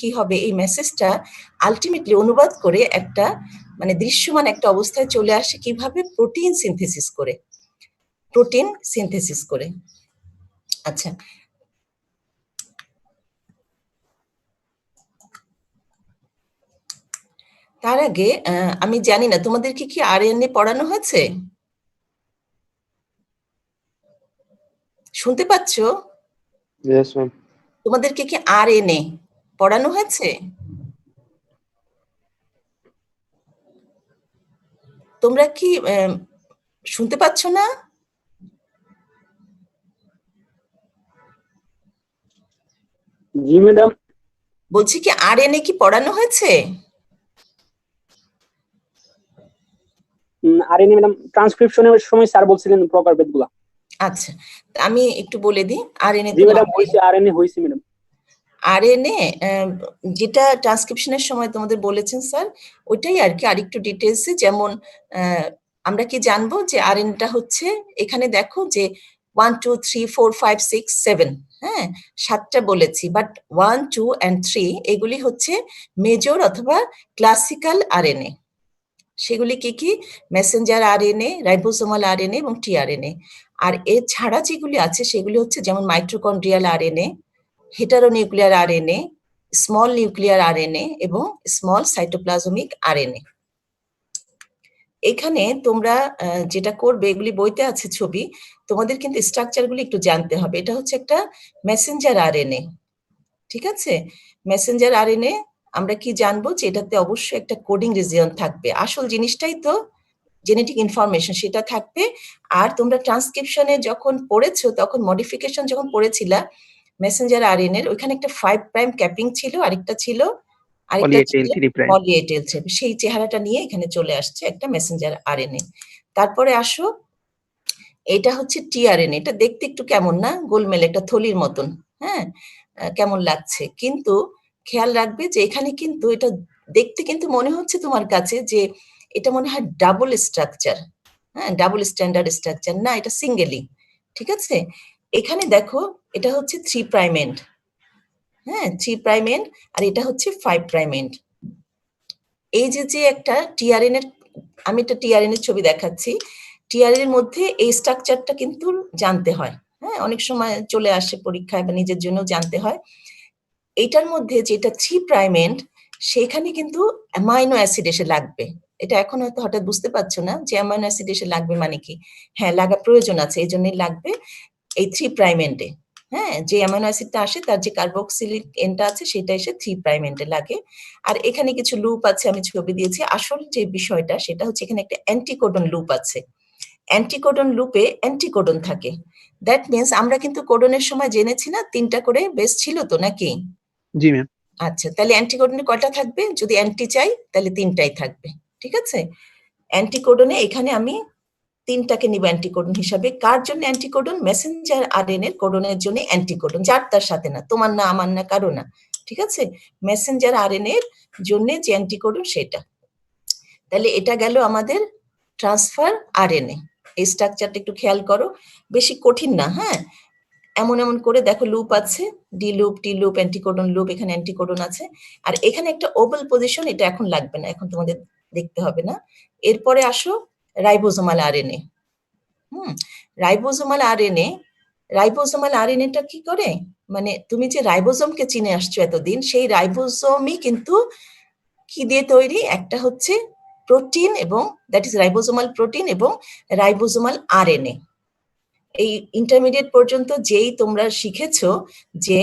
কি হবে, এই মেসেজটা আলটিমেটলি অনুবাদ করে একটা মানে দৃশ্যমান একটা অবস্থায় চলে আসে কিভাবে, প্রোটিন সিনথেসিস করে। আচ্ছা, তার আগে আমি জানি না তোমাদেরকে কি আরএনএ পড়ানো হয়েছে? শুনতে পাচ্ছ? Yes, ma'am. তোমাদেরকে কি আরএনএ পড়ানো হয়েছে? তোমরা কি শুনতে পাচ্ছ না? জি ম্যাডাম। বলছি কি আরএনএ কি পড়ানো হয়েছে? আরএনএ ম্যাডাম ট্রান্সক্রিপশনের সময় স্যার বলছিলেন প্রকারভেদগুলা। আচ্ছা, আমি একটু বলে দিই। আরএনএ জি তো ম্যাডাম হইছে, আরএনএ হইছে ম্যাডাম। আরএনএ যেটা ট্রান্সক্রিপশনের সময় তোমাদের বলেছেন স্যার, ওইটাই আর কি আরেকটু ডিটেলসে। যেমন আমরা কি জানবো যে আরএনএটা হচ্ছে, এখানে দেখো যে 1 2 3 4 5 6 7, হ্যাঁ 7টা বলেছি, বাট 1 2 and 3 এগুলি হচ্ছে মেজর অথবা ক্লাসিক্যাল আরএনএ। সেগুলি কি কি? মেসেঞ্জার আরএনএ, রাইবোসোমাল আরএনএ এবং টিআরএনএ। আর এছাড়া যেগুলি আছে সেগুলি হচ্ছে যেমন mitochondrial RNA, heteronuclear RNA, small nuclear RNA এবং স্মল সাইটোপ্লাজমিক আরএনএ। এখানে তোমরা যেটা করবে, এগুলি বইতে আছে ছবি, তোমাদের কিন্তু স্ট্রাকচারগুলি একটু জানতে হবে। এটা হচ্ছে একটা মেসেঞ্জার আরএনএ, ঠিক আছে? মেসেঞ্জার আরএনএ আমরা কি জানবো যে এটাতে অবশ্যই একটা কোডিং রিজিয়ন থাকবে। আসল জিনিসটাই তো জেনেটিক ইনফরমেশন, সেটা থাকবে। আর তোমরা ট্রান্সক্রিপশনে যখন পড়েছো, তখন মডিফিকেশন যখন পড়েছিলা মেসেঞ্জার আরএনএ এর, ওইখানে একটা 5 প্রাইম ক্যাপিং ছিল, আরেকটা ছিল পলি এ টেইল থ্রেড। সেই চেহারাটা নিয়ে এখানে চলে আসছে একটা মেসেঞ্জার আরএনএ। তারপরে আসো, এটা হচ্ছে টিআরএনএ। এটা দেখতে একটু কেমন না, গোলমেল একটা থলির মতন, হ্যাঁ কেমন লাগছে, কিন্তু খেয়াল রাখবে যে এখানে কিন্তু এটা দেখতে কিন্তু মনে হচ্ছে তোমার কাছে যে এটা মনে হয় ডাবল স্ট্রাকচার, হ্যাঁ ডাবল স্ট্যান্ডার্ড স্ট্রাকচার না, এটা সিঙ্গেলি, ঠিক আছে? এখানে দেখো এটা হচ্ছে 3 প্রাইম এন্ড, হ্যাঁ 3 প্রাইম এন্ড, আর এটা হচ্ছে 5 প্রাইম এন্ড। এই যে একটা টিআরএন এর, আমি একটা টিআরএন এর ছবি দেখাচ্ছি। টিআরএন এর মধ্যে এই স্ট্রাকচারটা কিন্তু জানতে হয়, হ্যাঁ অনেক সময় চলে আসে পরীক্ষায় বা নিজের জন্য জানতে হয়। এইটার মধ্যে যেটা 3 প্রাইম এন্ড, সেখানে কিন্তু অ্যামাইনো অ্যাসিড এসে লাগবে। এটা এখন হয়তো হঠাৎ বুঝতে পারছো না যে অ্যামাইনো অ্যাসিড এসে লাগবে মানে কি। হ্যাঁ লাগা প্রয়োজন আছে, এই জন্যই লাগবে এই 3 প্রাইম এন্ডে। হ্যাঁ যে অ্যামাইনো অ্যাসিডটা আসে তার যে কার্বক্সিলিক এন্ডটা আছে সেটা এসে 3 প্রাইম এন্ডে লাগে। আর এখানে কিছু লুপ আছে, আমি ছবি দিয়েছি। আসল যে বিষয়টা সেটা হচ্ছে এখানে একটা অ্যান্টিকোডন লুপ আছে। অ্যান্টিকোডন লুপে অ্যান্টিকোডন থাকে। দ্যাট মিন্স আমরা কিন্তু কোডনের সময় জেনেছি না 3টা করে বেস ছিল তো নাকি? জি ম্যাম। আচ্ছা, তাহলে অ্যান্টিকোডনে কয়টা থাকবে? যদি অ্যান্টি চাই তাহলে 3টাই থাকবে, ঠিক আছে? অ্যান্টিকোডনে এখানে আমি 3টাকে নিব অ্যান্টিকোডন হিসাবে। কার জন্য অ্যান্টিকোডন? মেসেঞ্জার আরএনএ এর কোডনের জন্য অ্যান্টিকোডন, যার তার সাথে না, তোমার না আমার না কারো না, ঠিক আছে? মেসেঞ্জার আরএনএ এর জন্য যে অ্যান্টিকোডন সেটা। তাহলে এটা গেল আমাদের ট্রান্সফার আরএনএ। এই স্ট্রাকচারটা একটু খেয়াল করো, বেশি কঠিন না, হ্যাঁ এমন এমন করে দেখো লুপ আছে, ডি লুপ, টি লুপ, অ্যান্টিকোডন লুপ, এখানে অ্যান্টিকোডন আছে। আর এখানে একটা ওভাল পজিশন, এটা এখন লাগবে না, এখন তোমাদের দেখতে হবে না। এরপরে আসো ribosomal RNA. Ribosomal RNA, ribosomal আরএনএটা কি করে, মানে তুমি যে রাইবোজোমকে চিনে আসছো এতদিন, সেই রাইবোজোমই কিন্তু কি দিয়ে তৈরি? একটা হচ্ছে প্রোটিন, এবং দ্যাট ইজ রাইবোজোমাল প্রোটিন এবং রাইবোজোমাল আরএনএ। এই ইন্টারমিডিয়েট পর্যন্ত যেই তোমরা শিখেছো যে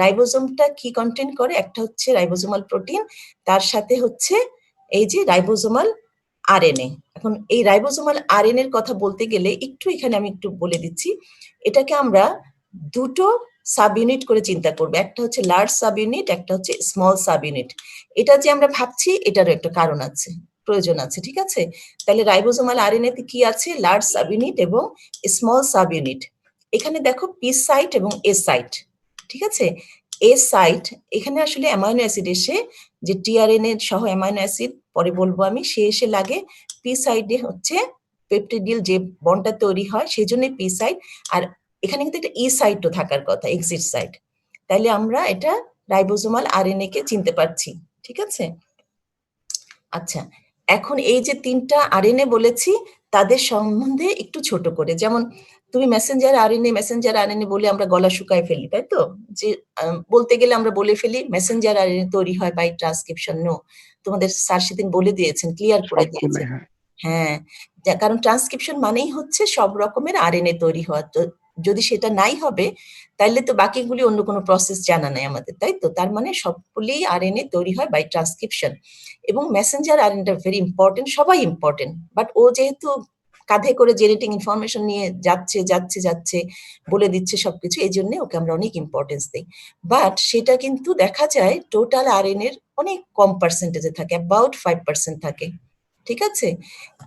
রাইবোজোমটা কি কন্টেন্ট করে, একটা হচ্ছে রাইবোজোমাল প্রোটিন, তার সাথে হচ্ছে এই যে রাইবোজোমাল আরএনএ। এখন এই রাইবোজোমাল আরএনএ এর কথা বলতে গেলে একটু এখানে আমি একটু বলে দিচ্ছি। এটাকে আমরা দুটো সাব ইউনিট করে চিন্তা করবো, একটা হচ্ছে লার্জ সাব ইউনিট, একটা হচ্ছে স্মল সাব ইউনিট। এটা যে আমরা ভাবছি এটারও একটা কারণ আছে, প্রয়োজন আছে, ঠিক আছে? তাহলে রাইবোজোমাল আরএনএ তে কি আছে? লার্জ সাব ইউনিট এবং স্মল সাব ইউনিট। এখানে দেখো পি সাইট এবং এ সাইট, ঠিক আছে? এ সাইট এখানে আসলে অ্যামাইনো অ্যাসিড এসে, যে টিআরএনএ সহ অ্যামাইনো অ্যাসিড পরে বলবো আমি, সে এসে লাগে। পি সাইডে হচ্ছে পেপটিডিল যে বন্ডটা তৈরি হয়, সেই জন্য পি সাইড। আর এখানে কিন্তু একটা ই সাইটও থাকার কথা, এক্সিট সাইট। তাইলে আমরা এটা রাইবোজোমাল আরএনএ কে চিনতে পারছি, ঠিক আছে? আচ্ছা, এখন এই যে ৩টা আরএনএ বলেছি তাদের সম্বন্ধে একটু ছোট করে, যেমন তুমি মেসেঞ্জার আরএনএ বলে আমরা গলা শুকায় ফেলি, তাই তো? যে বলতে গেলে আমরা বলে ফেলি মেসেঞ্জার আরএনএ তৈরি হয় বাই ট্রান্সক্রিপশন। নো, তোমাদের স্যার সেদিন বলে দিয়েছেন, ক্লিয়ার করে দিয়েছেন। হ্যাঁ, কারণ ট্রান্সক্রিপশন মানেই হচ্ছে সব রকমের আরএনএ তৈরি হওয়া। তো যদি সেটা নাই হবে তাহলে তো বাকিগুলি অন্য কোনো প্রসেস জানা নাই আমাদের, তাই তো? তার মানে সবগুলি আরএনএ তৈরি হয় বাই ট্রান্সক্রিপশন। এবং মেসেঞ্জার আরএনএটা ভেরি ইম্পর্টেন্ট, সবাই ইম্পর্টেন্ট, বাট ও যেহেতু কাঁধে করে জেনেটিক ইনফরমেশন নিয়ে যাচ্ছে বলে দিচ্ছে সবকিছু, এই জন্য ওকে আমরা অনেক ইম্পর্টেন্স দিই। বাট সেটা কিন্তু দেখা যায় টোটাল আরএনএর অনেক কম পার্সেন্টেজে থাকে, অ্যাবাউট 5% থাকে, ঠিক আছে?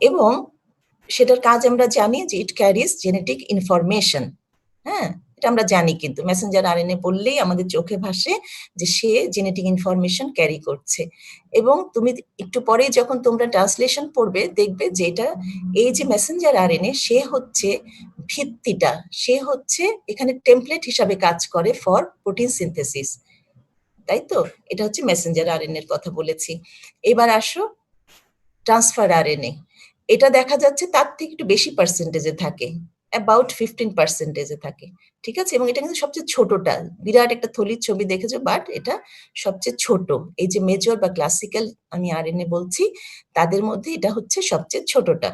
এবং সেটার কাজ আমরা জানি যে ইট ক্যারিজ জেনেটিক ইনফরমেশন। হ্যাঁ, এটা আমরা জানি, কিন্তু মেসেঞ্জার আরএনএ বললেই আমাদের চোখে ভাসে যে সে জেনেটিক ইনফরমেশন ক্যারি করছে। এবং তুমি একটু পরেই যখন তোমরা ট্রান্সলেশন পড়বে দেখবে যে এটা, এই যে মেসেঞ্জার আরএনএ সে হচ্ছে ভিত্তিটা, সে হচ্ছে এখানে টেমপ্লেট হিসাবে কাজ করে ফর প্রোটিন সিনথেসিস, তাই তো? এটা হচ্ছে মেসেঞ্জার আরএনএ এর কথা বলেছি। এবার আসো ট্রান্সফার আরএনএ। এটা দেখা যাচ্ছে তার থেকে একটু বেশি পার্সেন্টেজে থাকে, অ্যাবাউট 15% থাকে, ঠিক আছে? এবং এটা কিন্তু সবচেয়ে ছোটটা, বিরাট একটা থলির ছবি দেখেছো, বাট এটা সবচেয়ে ছোট। এই যে মেজর বা ক্লাসিক্যাল আমি আরএনএ বলছি তাদের মধ্যে এটা হচ্ছে সবচেয়ে ছোটটা।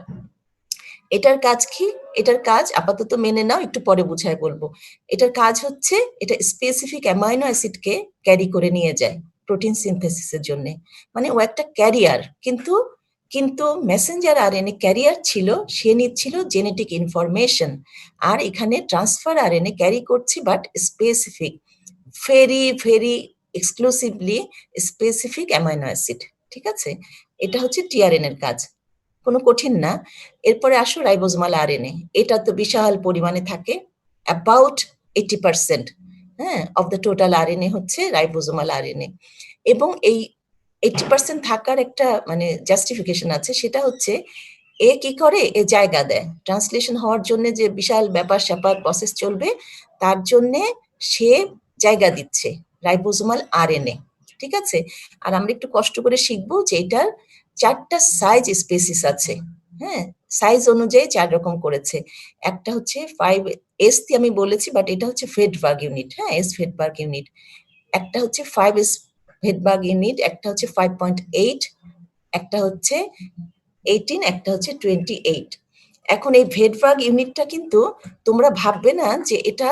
এটার কাজ কি? এটার কাজ আপাতত মেনে নাও, একটু পরে বুঝায় বলবো। এটার কাজ হচ্ছে এটা স্পেসিফিক অ্যামাইনো অ্যাসিডকে ক্যারি করে নিয়ে যায় প্রোটিন সিনথেসিসের জন্য। মানে ও একটা ক্যারিয়ার, কিন্তু কিন্তু মেসেঞ্জার আরএনএ ক্যারিয়ার ছিল, সে নিচ্ছিল জেনেটিক ইনফরমেশন। আর এখানে ট্রান্সফার আরএনএ ক্যারি করছে but specific, very exclusively specific amino acid, ঠিক আছে? এটা হচ্ছে টিআরএন এর কাজ, কোনো কঠিন না। এরপরে আসো রাইবোজোমাল আরএনএ। এটা তো বিশাল পরিমাণে থাকে, অ্যাবাউট 80%, হ্যাঁ, অফ দ্য টোটাল আরএনএ হচ্ছে রাইবোজোমাল আরএনএ। এবং এই 80% থাকার একটা মানে জাস্টিফিকেশন আছে, সেটা হচ্ছে এ কি করে, এ জায়গা দেয় ট্রান্সলেশন হওয়ার জন্য, যে বিশাল ব্যাপার স্যাপার প্রসেস চলবে তার জন্যে সে জায়গা দিচ্ছে রাইবোজোমাল আরএনএ, ঠিক আছে? আর আমরা একটু কষ্ট করে শিখবো যে এটার 4টা সাইজ স্পেসিস আছে, হ্যাঁ, সাইজ অনুযায়ী 4 রকম করেছে। একটা হচ্ছে 5S দিয়ে আমি বলেছি, বাট এটা হচ্ছে ফেডবার্গ ইউনিট, হ্যাঁ, এস ফেডবার্গ ইউনিট। একটা হচ্ছে 5S ফেডবার্গ ইউনিট, একটা হচ্ছে 5.8, একটা হচ্ছে 18, একটা হচ্ছে 28। এখন এই ভেডবার্গ ইউনিটটা কিন্তু তোমরা ভাববে না যে এটা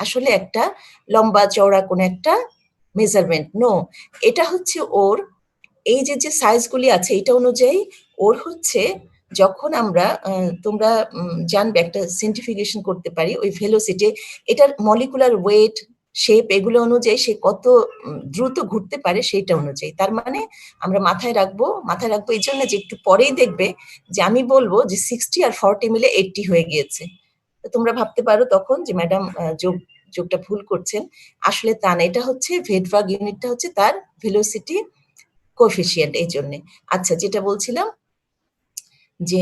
আসলে একটা লম্বা চওড়া কোন একটা মেজারমেন্ট, নো, এটা হচ্ছে ওর এই যে যে সাইজগুলি আছে এটা অনুযায়ী ওর হচ্ছে, যখন আমরা তোমরা জানবে একটা সিন্টিফিকেশন করতে পারি ওই ভেলোসিটি, এটার মলিকুলার ওয়েট, শেপ, এগুলো অনুযায়ী সে কত দ্রুত ঘুরতে পারে সেইটা অনুযায়ী। তার মানে আমরা মাথায় রাখবো এই জন্য যে একটু পরেই দেখবে যে আমি বলবো যে 60 আর 40 মিলে 80 হয়ে গিয়েছে। তো তোমরা ভাবতে পারো তখন যে ম্যাডাম যোগটা ভুল করছেন, আসলে তা না, এটা হচ্ছে ভেডবার্গ ইউনিটটা হচ্ছে তার ভেলোসিটি কোএফিসিয়েন্ট, এই জন্য। আচ্ছা, যেটা বলছিলাম যে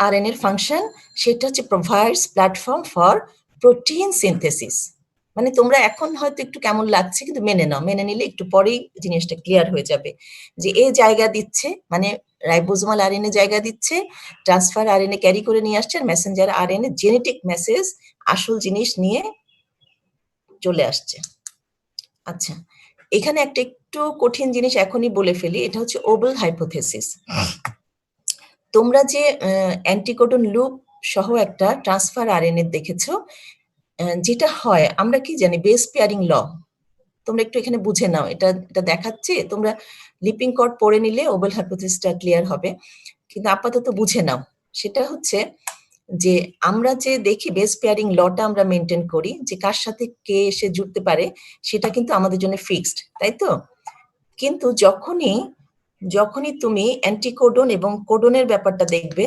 আরএন এর ফাংশন, সেটা হচ্ছে provides platform for protein synthesis. মানে তোমরা এখন হয়তো একটু কেমন লাগছে, কিন্তু মেনে নাও, মেনে নিলে একটু পরেই জিনিসটা ক্লিয়ার হয়ে যাবে যে এই জায়গা দিচ্ছে, মানে রাইবোজোমাল আরএনএ জায়গা দিচ্ছে, ট্রান্সফার আরএনএ ক্যারি করে নিয়ে আসছে, আর মেসেঞ্জার আরএনএ জেনেটিক মেসেজ আসল জিনিস নিয়ে চলে আসছে। আচ্ছা, এখানে একটা একটু কঠিন জিনিস এখনই বলে ফেলি, এটা হচ্ছে ওবেল হাইপোথেসিস। তোমরা যে অ্যান্টিকোডন লুপ সহ একটা ট্রান্সফার আরএনএ দেখেছো, যেটা হয় আমরা কি জানি, বেস পেয়ারিং ল। তোমরা একটু এখানে বুঝে নাও, এটা দেখাচ্ছে, তোমরা লিপিং কড পড়ে নিলে ওবেল হাইপোথেসিসটা ক্লিয়ার হবে, কিন্তু আপাতত বুঝে নাও। সেটা হচ্ছে যে আমরা যে দেখি বেস পেয়ারিং লটা আমরা মেনটেন করি, যে কার সাথে কে এসে জুড়তে পারে সেটা কিন্তু আমাদের জন্য ফিক্সড, তাই তো? কিন্তু যখনই তুমি অ্যান্টিকোডন এবং কোডনের ব্যাপারটা দেখবে,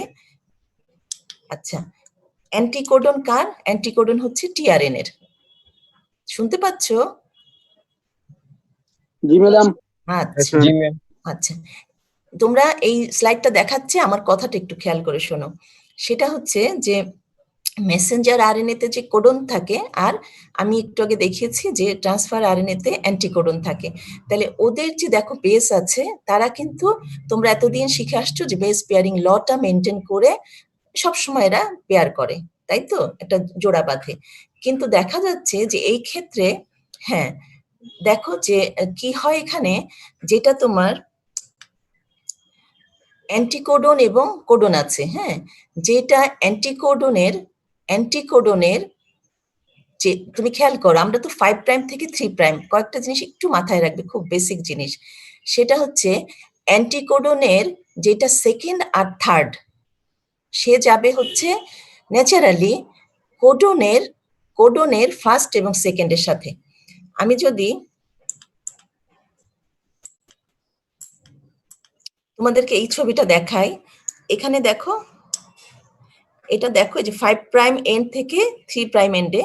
আচ্ছা, অ্যান্টিকোডন কার? অ্যান্টিকোডন হচ্ছে টিআরএন এর। শুনতে পাচ্ছ? জি ম্যাডাম। আচ্ছা আচ্ছা, তোমরা এই স্লাইডটা দেখাচ্ছে, আমার কথাটা একটু খেয়াল করে শোনো। সেটা হচ্ছে যে মেসেঞ্জার আরএনএতে যে কোডন থাকে, আর আমি একটু আগে দেখিয়েছি যে ট্রান্সফার আরএনএতে অ্যান্টিকোডন থাকে। তাহলে ওদের যে দেখো বেস আছে, তারা কিন্তু তোমরা এতদিন শিখে আসছো যে বেস পেয়ারিং লটা মেনটেন করে সবসময় এরা পেয়ার করে, তাই তো, একটা জোড়া বাঁধে। কিন্তু দেখা যাচ্ছে যে এই ক্ষেত্রে, হ্যাঁ, দেখো যে কি হয় এখানে, যেটা তোমার অ্যান্টিকোডন এবং কোডন আছে, হ্যাঁ, যেটা অ্যান্টিকোডনের যে তুমি খেয়াল করো, আমরা তো 5 প্রাইম থেকে 3 প্রাইম, কয়েকটা জিনিস একটু মাথায় রাখবে, খুব বেসিক জিনিস। সেটা হচ্ছে অ্যান্টিকোডনের যেটা সেকেন্ড আর থার্ড, সে যাবে হচ্ছে ন্যাচারালি কোডনের ফার্স্ট এবং সেকেন্ডের সাথে। আমি যদি তোমাদেরকে এই ছবিটা দেখাই, এখানে দেখো, এটা দেখো যে 5 প্রাইম এন্ড থেকে 3 প্রাইম এন্ডে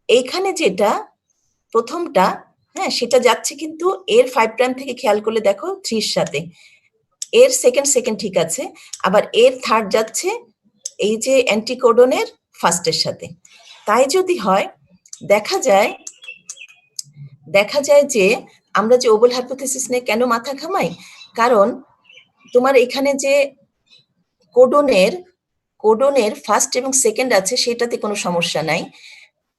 এইখানে যেটা প্রথমটা, হ্যাঁ, সেটা যাচ্ছে কিন্তু এর 5 প্রাইম থেকে খেয়াল করলে দেখো 3 এর সাথে, এর সেকেন্ড ঠিক আছে, আবার এর থার্ড যাচ্ছে এই যে অ্যান্টিকোডনের ফার্স্টের সাথে। তাই যদি হয়, দেখা যায় যে আমরা যে ওবল হাইপোথিসিস নিয়ে কেন মাথা ঘামাই, কারণ তোমার এখানে যে কোডনের ফার্স্ট এবং সেকেন্ড আছে, সেটাতে কোনো সমস্যা নাই।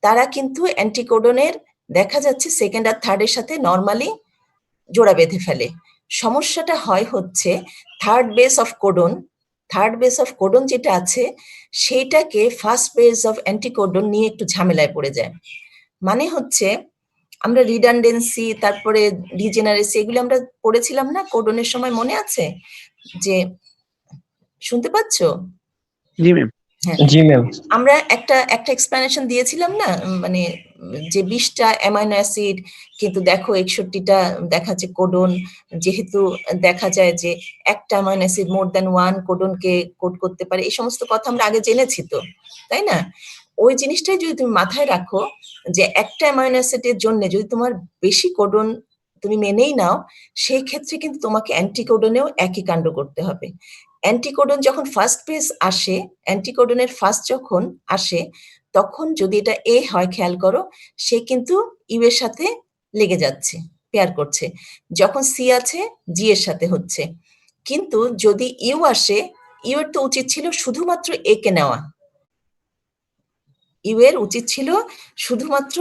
তারা কিন্তু অ্যান্টিকোডনের দেখা যাচ্ছে সেকেন্ড আর থার্ডের সাথে নর্মালি জোড়া বেঁধে ফেলে। সমস্যাটা হয় হচ্ছে থার্ড বেস অফ কোডন যেটা আছে, সেইটাকে ফার্স্ট বেস অফ অ্যান্টিকোডন নিয়ে একটু ঝামেলায় পড়ে যায়। মানে হচ্ছে আমরা রিডান্ডেন্সি, তারপরে ডিজেনারেসি, এগুলো আমরা পড়েছিলাম না কোডনের সময়, মনে আছে? যে শুনতে পাচ্ছ? জি ম্যাম। হ্যাঁ, জি ম্যাম। আমরা একটা এক্সপ্লেনেশন দিয়েছিলাম না, মানে যে 20টা অ্যামাইনো অ্যাসিড, কিন্তু দেখো 61টা দেখাচ্ছে কোডন, যেহেতু দেখা যায় যে একটা amino acid more than one কোডনকে কোড করতে পারে, এই সমস্ত কথা আমরা আগে জেনেছি তো, তাই না? ওই জিনিসটাই যদি তুমি মাথায় রাখো, যে একটা অ্যামাইনো অ্যাসিডের জন্য যদি তোমার বেশি কোডন তুমি মেনেই নাও, সেই ক্ষেত্রে কিন্তু তোমাকে অ্যান্টিকোডনেও একই কাণ্ড করতে হবে। অ্যান্টিকোডন যখন ফার্স্ট বেস আসে, অ্যান্টিকোডনের ফার্স্ট যখন আসে, তখন যদি এটা এ হয়, খেয়াল করো, সে কিন্তু ইউ এর সাথে লেগে যাচ্ছে, পেয়ার করছে। যখন সি আছে, জি এর সাথে হচ্ছে। কিন্তু যদি ইউ আসে, ইউ এর তো উচিত ছিল শুধুমাত্র এ কে নেওয়া, ইউ এর উচিত ছিল শুধুমাত্র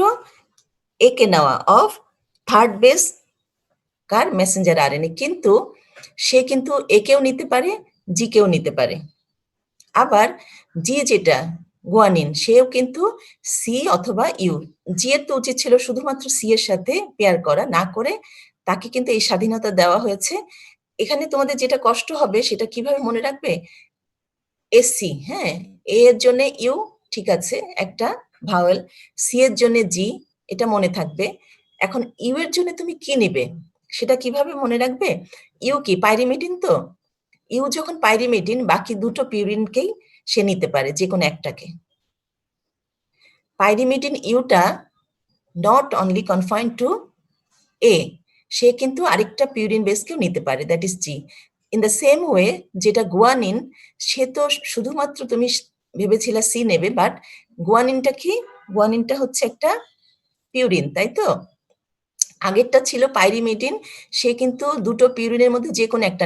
এ কে নেওয়া of third base car Messenger RNA, কিন্তু সে কিন্তু এ কেও নিতে পারে, জি কেও নিতে পারে। আবার জি যেটা গুয়ানিন, সেও কিন্তু সি অথবা ইউ, জি এর তো উচিত ছিল শুধুমাত্র সি এর সাথে পেয়ার করা, না করে তাকে কিন্তু এই স্বাধীনতা দেওয়া হয়েছে। এখানে তোমাদের যেটা কষ্ট হবে সেটা কিভাবে মনে রাখবে, এসি, হ্যাঁ, এ এর জন্য ইউ, ঠিক আছে, একটা ভাওয়েল, সি এর জন্য জি, এটা মনে থাকবে। এখন ইউ এর জন্য তুমি কি নিবে, সেটা কিভাবে মনে রাখবে? ইউ কি পাইরিমিডিন, তো ইউ যখন পাইরিমিডিন, বাকি দুটো পিউরিনকেই সে নিতে পারে, যে কোনো একটাকে। পাইরিমিডিন ইউটা not only confined to A, সে কিন্তু আরেকটা পিউরিন বেসকেও নিতে পারে, that is G. In the same way, যেটা গুয়ানিন, সে তো শুধুমাত্র তুমি ভেবেছিলা সি নেবে, বাট গুয়ানিনটা কি, গুয়ানিনটা হচ্ছে একটা পিউরিন, তাই তো? আগেরটা ছিল পাইরিমিডিন, সে কিন্তু দুটো পিউরিনের মধ্যে যে কোনো একটা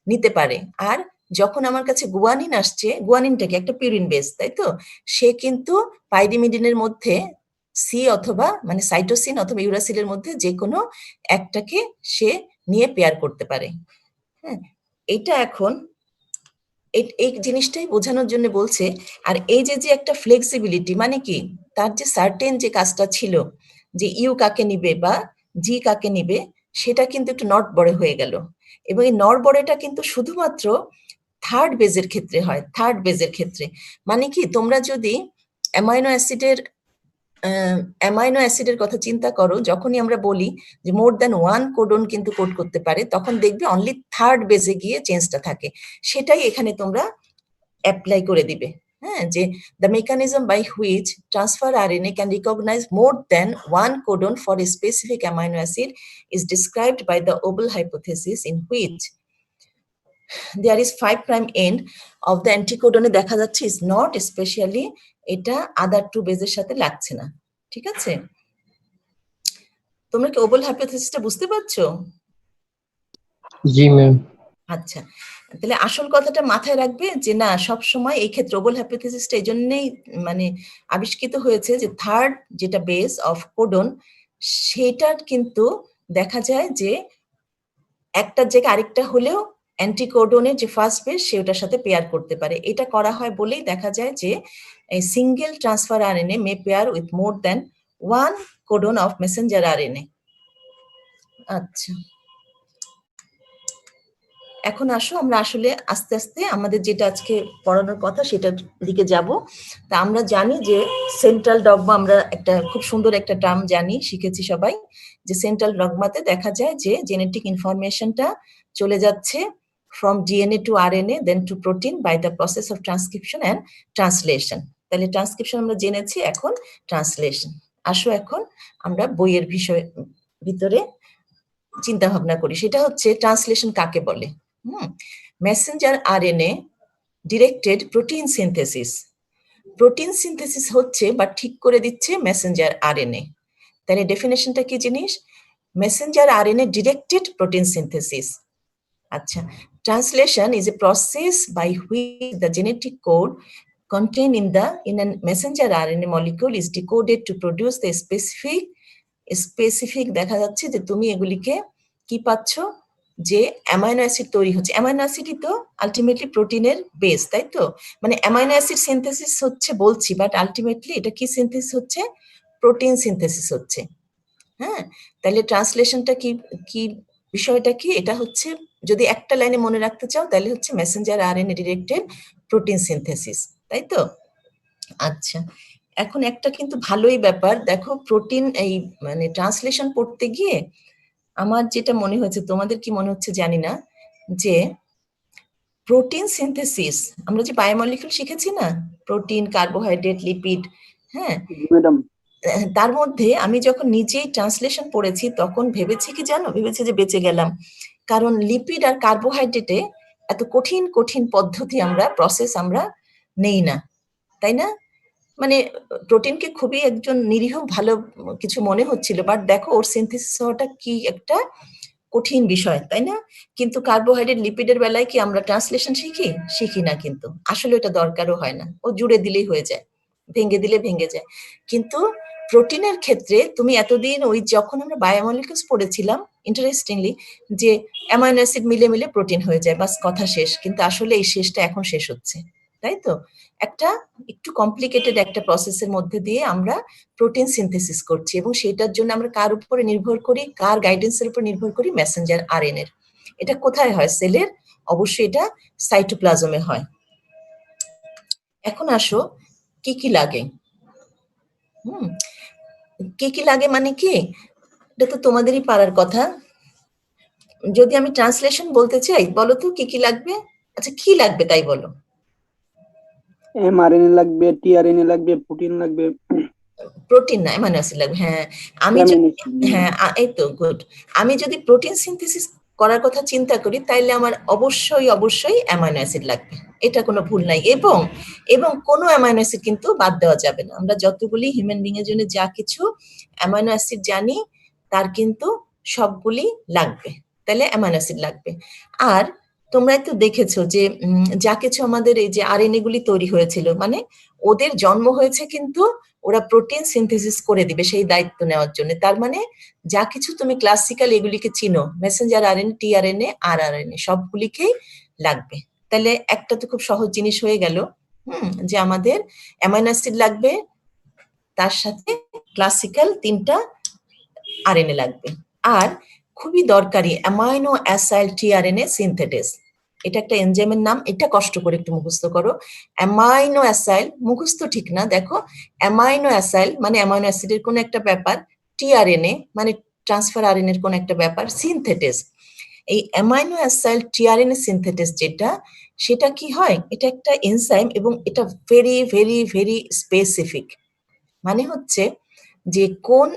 নিতে পারে। আর যখন আমার কাছে গুয়ানিন আসছে, গুয়ানিনটা কি একটা পিউরিন বেস, তাই তো? সে কিন্তু পাইরিমিডিনের মধ্যে সি অথবা মানে সাইটোসিন অথবা ইউরাসিলের মধ্যে যে কোনো একটাকে সে নিয়ে পেয়ার করতে পারে। হ্যাঁ, এটা এখন এই জিনিসটাই বোঝানোর জন্য বলছে। আর এই যে একটা ফ্লেক্সিবিলিটি, মানে কি, তার যে সার্টেন যে কাজটা ছিল, যে ইউ কাকে নিবে বা জি কাকে নিবে, সেটা কিন্তু একটু নড়বড়ে হয়ে গেল। এবং এই নড়বড়েটা কিন্তু শুধুমাত্র থার্ড বেজের ক্ষেত্রে হয়, থার্ড বেজের ক্ষেত্রে। মানে কি, তোমরা যদি অ্যামাইনো অ্যাসিডের কথা চিন্তা করো, যখনই আমরা বলি যে মোর দ্যান ওয়ান কোডন কিন্তু কোড করতে পারে, তখন দেখবে অনলি থার্ড বেজে গিয়ে চেঞ্জটা থাকে। সেটাই এখানে তোমরা অ্যাপ্লাই করে দিবে। হ্যাঁ, যে the mechanism by which transfer RNA can recognise more than one codon for a specific amino acid is described by the wobble hypothesis, in which there is 5 prime end of the anticodone দেখা যাচ্ছে is not especially এটা other two বেজের সাথে লাগছে না, ঠিক আছে? তোমরা কি ওভাল হাইপোথিসিসটা বুঝতে পারছো? জি ম্যাম। আচ্ছা, তাহলে আসল কথাটা মাথায় রাখবে যে না, সব সময় এই ক্ষেত্রে ওভাল হাইপোথিসিসটা এই জন্যই মানে আবিষ্কৃত হয়েছে যে থার্ড যেটা বেস অফ কোডন, সেটার কিন্তু দেখা যায় যে একটার জায়গায় আরেকটা হলেও অ্যান্টিকোডনের যে ফার্স্ট বেস সেটার সাথে পেয়ার করতে পারে। এটা করা হয় বলেই দেখা যায় যে এই single transfer RNA May pair with more than one codon of Messenger RNA. আচ্ছা, এখন আসো আমরা আসলে আস্তে আস্তে আমাদের যেটা আজকে পড়ানোর কথা সেটার দিকে যাব। তা আমরা জানি যে সেন্ট্রাল ডগমা, আমরা একটা খুব সুন্দর একটা টার্ম জানি, শিখেছি সবাই, যে সেন্ট্রাল ডগমাতে দেখা যায় যে জেনেটিক ইনফরমেশনটা চলে যাচ্ছে from DNA to RNA then to protein by the process of transcription and translation. তাহলে ট্রান্সক্রিপশন আমরা জেনেছি, এখন ট্রান্সলেশন। আসো এখন আমরা বইয়ের ভিতরে চিন্তা ভাবনা করি, সেটা হচ্ছে ট্রান্সলেশন কাকে বলে। Messenger RNA directed protein synthesis. Protein synthesis হচ্ছে বা ঠিক করে দিচ্ছে মেসেঞ্জার আরএনএ। তাহলে ডেফিনেশনটা কি জিনিস? Messenger RNA directed protein synthesis. আচ্ছা, translation is a process by which the genetic code contained in a messenger RNA molecule is decoded to produce the specific দেখা যাচ্ছে যে তুমি এগুলিকে কি পাচ্ছ, যে অ্যামাইনো অ্যাসিড তৈরি হচ্ছে। অ্যামাইনো অ্যাসিডই তো আলটিমেটলি প্রোটিনের বেস, তাই তো? মানে অ্যামাইনো অ্যাসিড সিনথেসিস হচ্ছে বলছি, বাট আলটিমেটলি এটা কি সিনথেসিস হচ্ছে? প্রোটিন সিনথেসিস হচ্ছে। হ্যাঁ, তাহলে ট্রান্সলেশনটা কি কি বিষয়টা কি? এটা হচ্ছে, যদি একটা লাইনে মনে রাখতে চাও তাহলে হচ্ছে Messenger RNA directed protein synthesis, তাই তো? আচ্ছা, এখন একটা কিন্তু ভালোই ব্যাপার দেখো, প্রোটিন এই মানে ট্রান্সলেশন পড়তে গিয়ে আমার যেটা মনে হয়েছে, তোমাদের কি মনে হচ্ছে জানি না, যে প্রোটিন সিনথেসিস আমরা যে বায়োমলিকুল শিখেছি না, প্রোটিন, কার্বোহাইড্রেট, লিপিড, হ্যাঁ, ম্যাডাম তার মধ্যে আমি যখন নিজেই ট্রান্সলেশন পড়েছি তখন ভেবেছি কি জানো, ভেবেছি যে বেঁচে গেলাম, কারণ লিপিড আর কার্বোহাইড্রেটে এত কঠিন কঠিন পদ্ধতি আমরা প্রসেস আমরা নেই না, তাই না? মানে প্রোটিনকে খুবই একজন নিরীহ ভালো কিছু মনে হচ্ছিল, বাট দেখো ওর সিনথেসিস হওয়াটা কি একটা কঠিন বিষয়, তাই না? কিন্তু কার্বোহাইড্রেট, লিপিডের বেলায় কি আমরা ট্রান্সলেশন শিখি না, কিন্তু আসলে এটা দরকারও হয় না, ও জুড়ে দিলেই হয়ে যায়, ভেঙে দিলে ভেঙে যায়। কিন্তু প্রোটিনের ক্ষেত্রে তুমি এতদিন ওই যখন আমরা বায়োমলিকুলস পড়েছিলাম ইন্টারেস্টিংলি, যে অ্যামাইনো অ্যাসিড মিলে মিলে প্রোটিন হয়ে যায়, বাস কথা শেষ। কিন্তু আসলে এই শেষটা এখন শেষ হচ্ছে, তাই তো? একটা একটু কমপ্লিকেটেড একটা প্রসেসের মধ্যে দিয়ে আমরা প্রোটিন সিনথেসিস করছি, এবং সেটার জন্য আমরা কার উপরে নির্ভর করি, কার গাইডেন্সের উপর নির্ভর করি? মেসেঞ্জার আরএনএ এর। এটা কোথায় হয়? সেলের, অবশ্যই এটা সাইটোপ্লাজমে হয়। এখন আসো কি কি লাগে। কি কি লাগে মানে কি, এটা তো তোমাদেরই পারার কথা। যদি আমি ট্রান্সলেশন বলতে চাই, বলো তো কি কি লাগবে? আচ্ছা, কি লাগবে তাই বলো। এমআরএনএ লাগবে, টিআরএনএ লাগবে, প্রোটিন লাগবে, প্রোটিন না, অ্যামাইনো অ্যাসিড লাগবে। হ্যাঁ, আমি হ্যাঁ, এই তো গুড। আমি যদি প্রোটিন সিনথেসিস করার কথা চিন্তা করি তাইলে আমার অবশ্যই অবশ্যই অ্যামাইনো অ্যাসিড লাগবে, এটা কোনো ভুল নাই। এবং এবং কোনো অ্যামাইনো অ্যাসিড কিন্তু বাদ দেওয়া যাবে না। আমরা যতগুলি হিউম্যান বিং এর জন্য যা কিছু অ্যামাইনো অ্যাসিড জানি তার কিন্তু সবগুলি লাগবে, তাহলে অ্যামাইনো অ্যাসিড লাগবে। আর তোমরাই তো দেখেছো যে যা কিছু আমাদের এই যে আরএনএ গুলি তৈরি হয়েছিল, মানে ওদের জন্ম হয়েছে কিন্তু ওরা প্রোটিন সিনথেসিস করে দিবে সেই দায়িত্ব নেওয়ার জন্য। তার মানে যা কিছু তুমি ক্লাসিক্যাল এগুলিকে চিনো, মেসেঞ্জার আরএনএ, টিআরএনএ, আরআরএনএ, সবগুলিকেই লাগবে। তাহলে একটা তো খুব সহজ জিনিস হয়ে গেল, যে আমাদের অ্যামাইনো অ্যাসিড লাগবে, তার সাথে ক্লাসিক্যাল 3টা আরএনএ লাগবে। আর খুবই দরকারি অ্যামাইনো অ্যাসাইল টিআরএনএ সিনথেটেস, এটা একটা এনজাইমের নাম, এটা কষ্ট করে একটু মুখস্থ করো। অ্যামাইনো অ্যাসাইল, মুখস্থ ঠিক না, দেখো অ্যামাইনো অ্যাসাইল মানে অ্যামাইনো অ্যাসিডের কোন একটা ব্যাপার, টিআরএনএ মানে ট্রান্সফার আরএনএ এর কোন একটা ব্যাপার, সিনথেটেস। এই অ্যামাইনো অ্যাসাইল টিআরএনএ সিনথেটেস যেটা, সেটা কি হয়, এটা একটা এনজাইম এবং এটা ভেরি ভেরি ভেরি স্পেসিফিক। মানে হচ্ছে যে কোন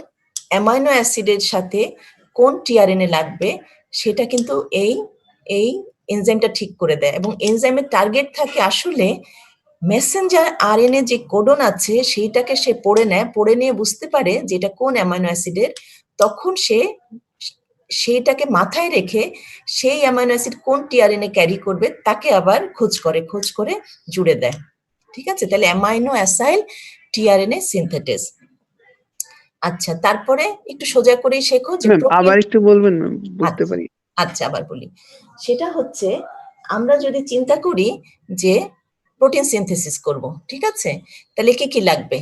অ্যামাইনো অ্যাসিডের সাথে কোন টিআরএনএ লাগবে সেটা কিন্তু এই এই এনজাইমটা ঠিক করে দেয় এবং এনজাইমের টার্গেট থাকে আসলে মেসেঞ্জার আরএনএ যে কোডন আছে সেইটাকে সে পড়ে নেয়, পড়ে নিয়ে বুঝতে পারে যে এটা কোন অ্যামাইনো অ্যাসিডের, তখন সে সেইটাকে মাথায় রেখে সেই অ্যামাইনো অ্যাসিড কোন টিআরএনএ ক্যারি করবে তাকে আবার খোঁজ করে জুড়ে দেয়। ঠিক আছে, তাহলে অ্যামাইনো অ্যাসাইল টিআরএনএ সিনথেটেস। আচ্ছা, তারপরে একটু সোজা করেই শেখো যে ম্যাম আবার একটু বলবেন ম্যাম, বুঝতে পারি। আচ্ছা, আবার বলি। সেটা হচ্ছে আমরা যদি চিন্তা করি যে প্রোটিন সিনথেসিস করব, ঠিক আছে, তাহলে কি কি লাগবে?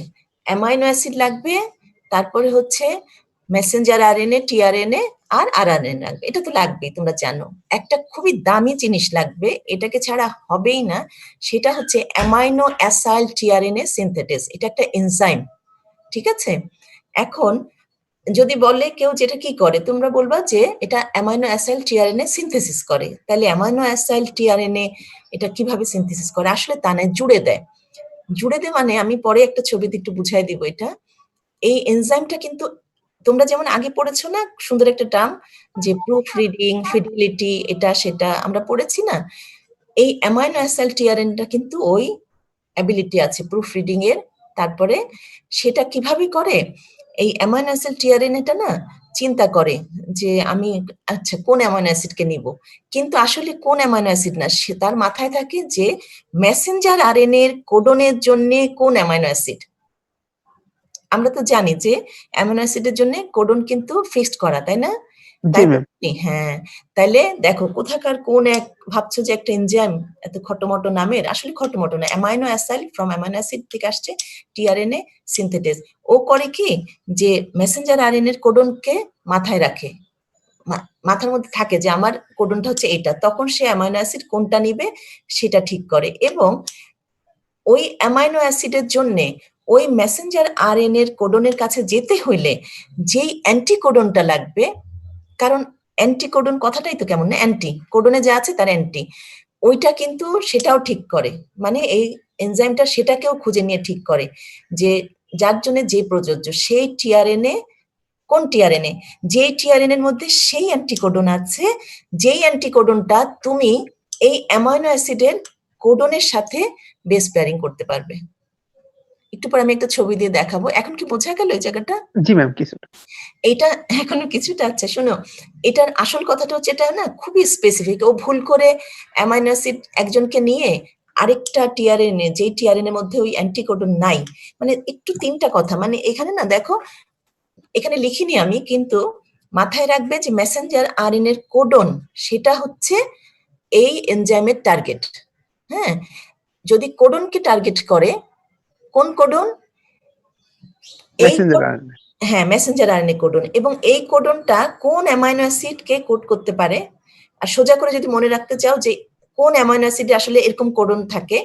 অ্যামাইনো অ্যাসিড লাগবে, তারপরে হচ্ছে মেসেঞ্জার আরএনএ, টিআরএনএ আর আরএনএ লাগবে। এটা তো লাগবেই, তোমরা জানো। একটা খুবই দামি জিনিস লাগবে, এটাকে ছাড়া হবেই না, সেটা হচ্ছে অ্যামাইনো অ্যাসাইল টিআরএনএ সিনথেটেস। এটা একটা এনজাইম, ঠিক আছে। এখন যদি বলে কেউ যেটা কি করে, তোমরা বলবা যে এটা অ্যামাইনো অ্যাসাইল টিআরএনএ সিনথেসিস করে। তাহলে অ্যামাইনো অ্যাসাইল টিআরএনএ এটা কিভাবে সিনথেসিস করে? আসলে তা নয়, জুড়ে দেয়। জুড়ে দেয় মানে আমি পরে একটা ছবিতে একটু বুঝাই দিব এটা। এই এনজাইমটা কিন্তু তোমরা যেমন আগে পড়েছো না সুন্দর একটা টার্ম, যে প্রুফ রিডিং, ফিডিলিটি, এটা সেটা আমরা পড়েছি না। এই অ্যামাইনো অ্যাসাইল টিআরএনএটা কিন্তু ওই অ্যাবিলিটি আছে প্রুফ রিডিং এর। তারপরে সেটা কিভাবে করে? এই অ্যামাইনো অ্যাসিড টিআরএনএটা না চিন্তা করে যে আমি আচ্ছা কোন অ্যামাইনো অ্যাসিডকে নিব, কিন্তু আসলে কোন অ্যামাইনো অ্যাসিড না, সে তার মাথায় থাকে যে মেসেঞ্জার আরএনএ এর কোডনের জন্য কোন অ্যামাইনো অ্যাসিড। আমরা তো জানি যে অ্যামাইনো অ্যাসিডের জন্য কোডন কিন্তু ফিক্সড করা, তাই না? জি ম্যাম। হ্যাঁ, তাইলে দেখো কোথাকার কোন এক ভাবছো যে একটা এনজাইম এত খটোমটো নামের, আসলে খটোমটো না, amino acyl from amino acid থেকে আসছে টিআরএনএ সিনথেটেস। ও করে কি যে মেসেঞ্জার আরএনএ এর কোডনকে মাথায় রাখে, মাথার মধ্যে থাকে যে আমার কোডনটা হচ্ছে এটা, তখন সে অ্যামাইনো অ্যাসিড কোনটা নিবে সেটা ঠিক করে। এবং ওই অ্যামাইনো অ্যাসিডের জন্য ওই মেসেঞ্জার আরএনএ এর কোডনের কাছে যেতে হইলে যেই অ্যান্টিকোডনটা লাগবে, কারণ অ্যান্টিকোডন কথাটাই তো কেমন না, অ্যান্টি কোডনে যা আছে তার অ্যান্টি, ওইটা কিন্তু সেটাও ঠিক করে। মানে এই এনজাইমটা সেটাকেও খুঁজে নিয়ে ঠিক করে যে যার জন্য যে প্রযোজ্য সেই টিআরএনএ কোন টিআরএনএ, যেই টিআরএনএ এর মধ্যে সেই অ্যান্টিকোডন আছে, যেই অ্যান্টিকোডনটা তুমি এই অ্যামাইনো অ্যাসিডের কোডনের সাথে বেস পেয়ারিং করতে পারবে। একটু পরে আমি একটা ছবি দিয়ে দেখাবো। এখন কি বোঝা গেল এই জায়গাটা? জি ম্যাম, কিছুটা। এটা এখনো কিছুটা। আচ্ছা শোনো, এটার আসল কথাটা হচ্ছে এটা না খুবই স্পেসিফিক। ও ভুল করে অ্যামাইনো অ্যাসিড একজনকে নিয়ে আরেকটা টিআরএনএ, যেই টিআরএনএ মধ্যে ওই অ্যান্টিকোডন নাই, মানে একটু তিনটা কথা, মানে এখানে না দেখো এখানে লিখিনি আমি, কিন্তু মাথায় রাখবে যে মেসেঞ্জার আরএনএ এর কোডন সেটা হচ্ছে এই এনজাইমের টার্গেট। হ্যাঁ, যদি কোডনকে টার্গেট করে, কোন কোডন? এই মেসেঞ্জার আরএনএ। হ্যাঁ, মেসেঞ্জার আরএনএ কোডন। এবং এই কোডনটা কোন অ্যামাইনো অ্যাসিডকে কোড করতে পারে, আর সোজা করে যদি মনে রাখতে চাও যে কোন অ্যামাইনো অ্যাসিডে আসলে এরকম কোডন থাকে,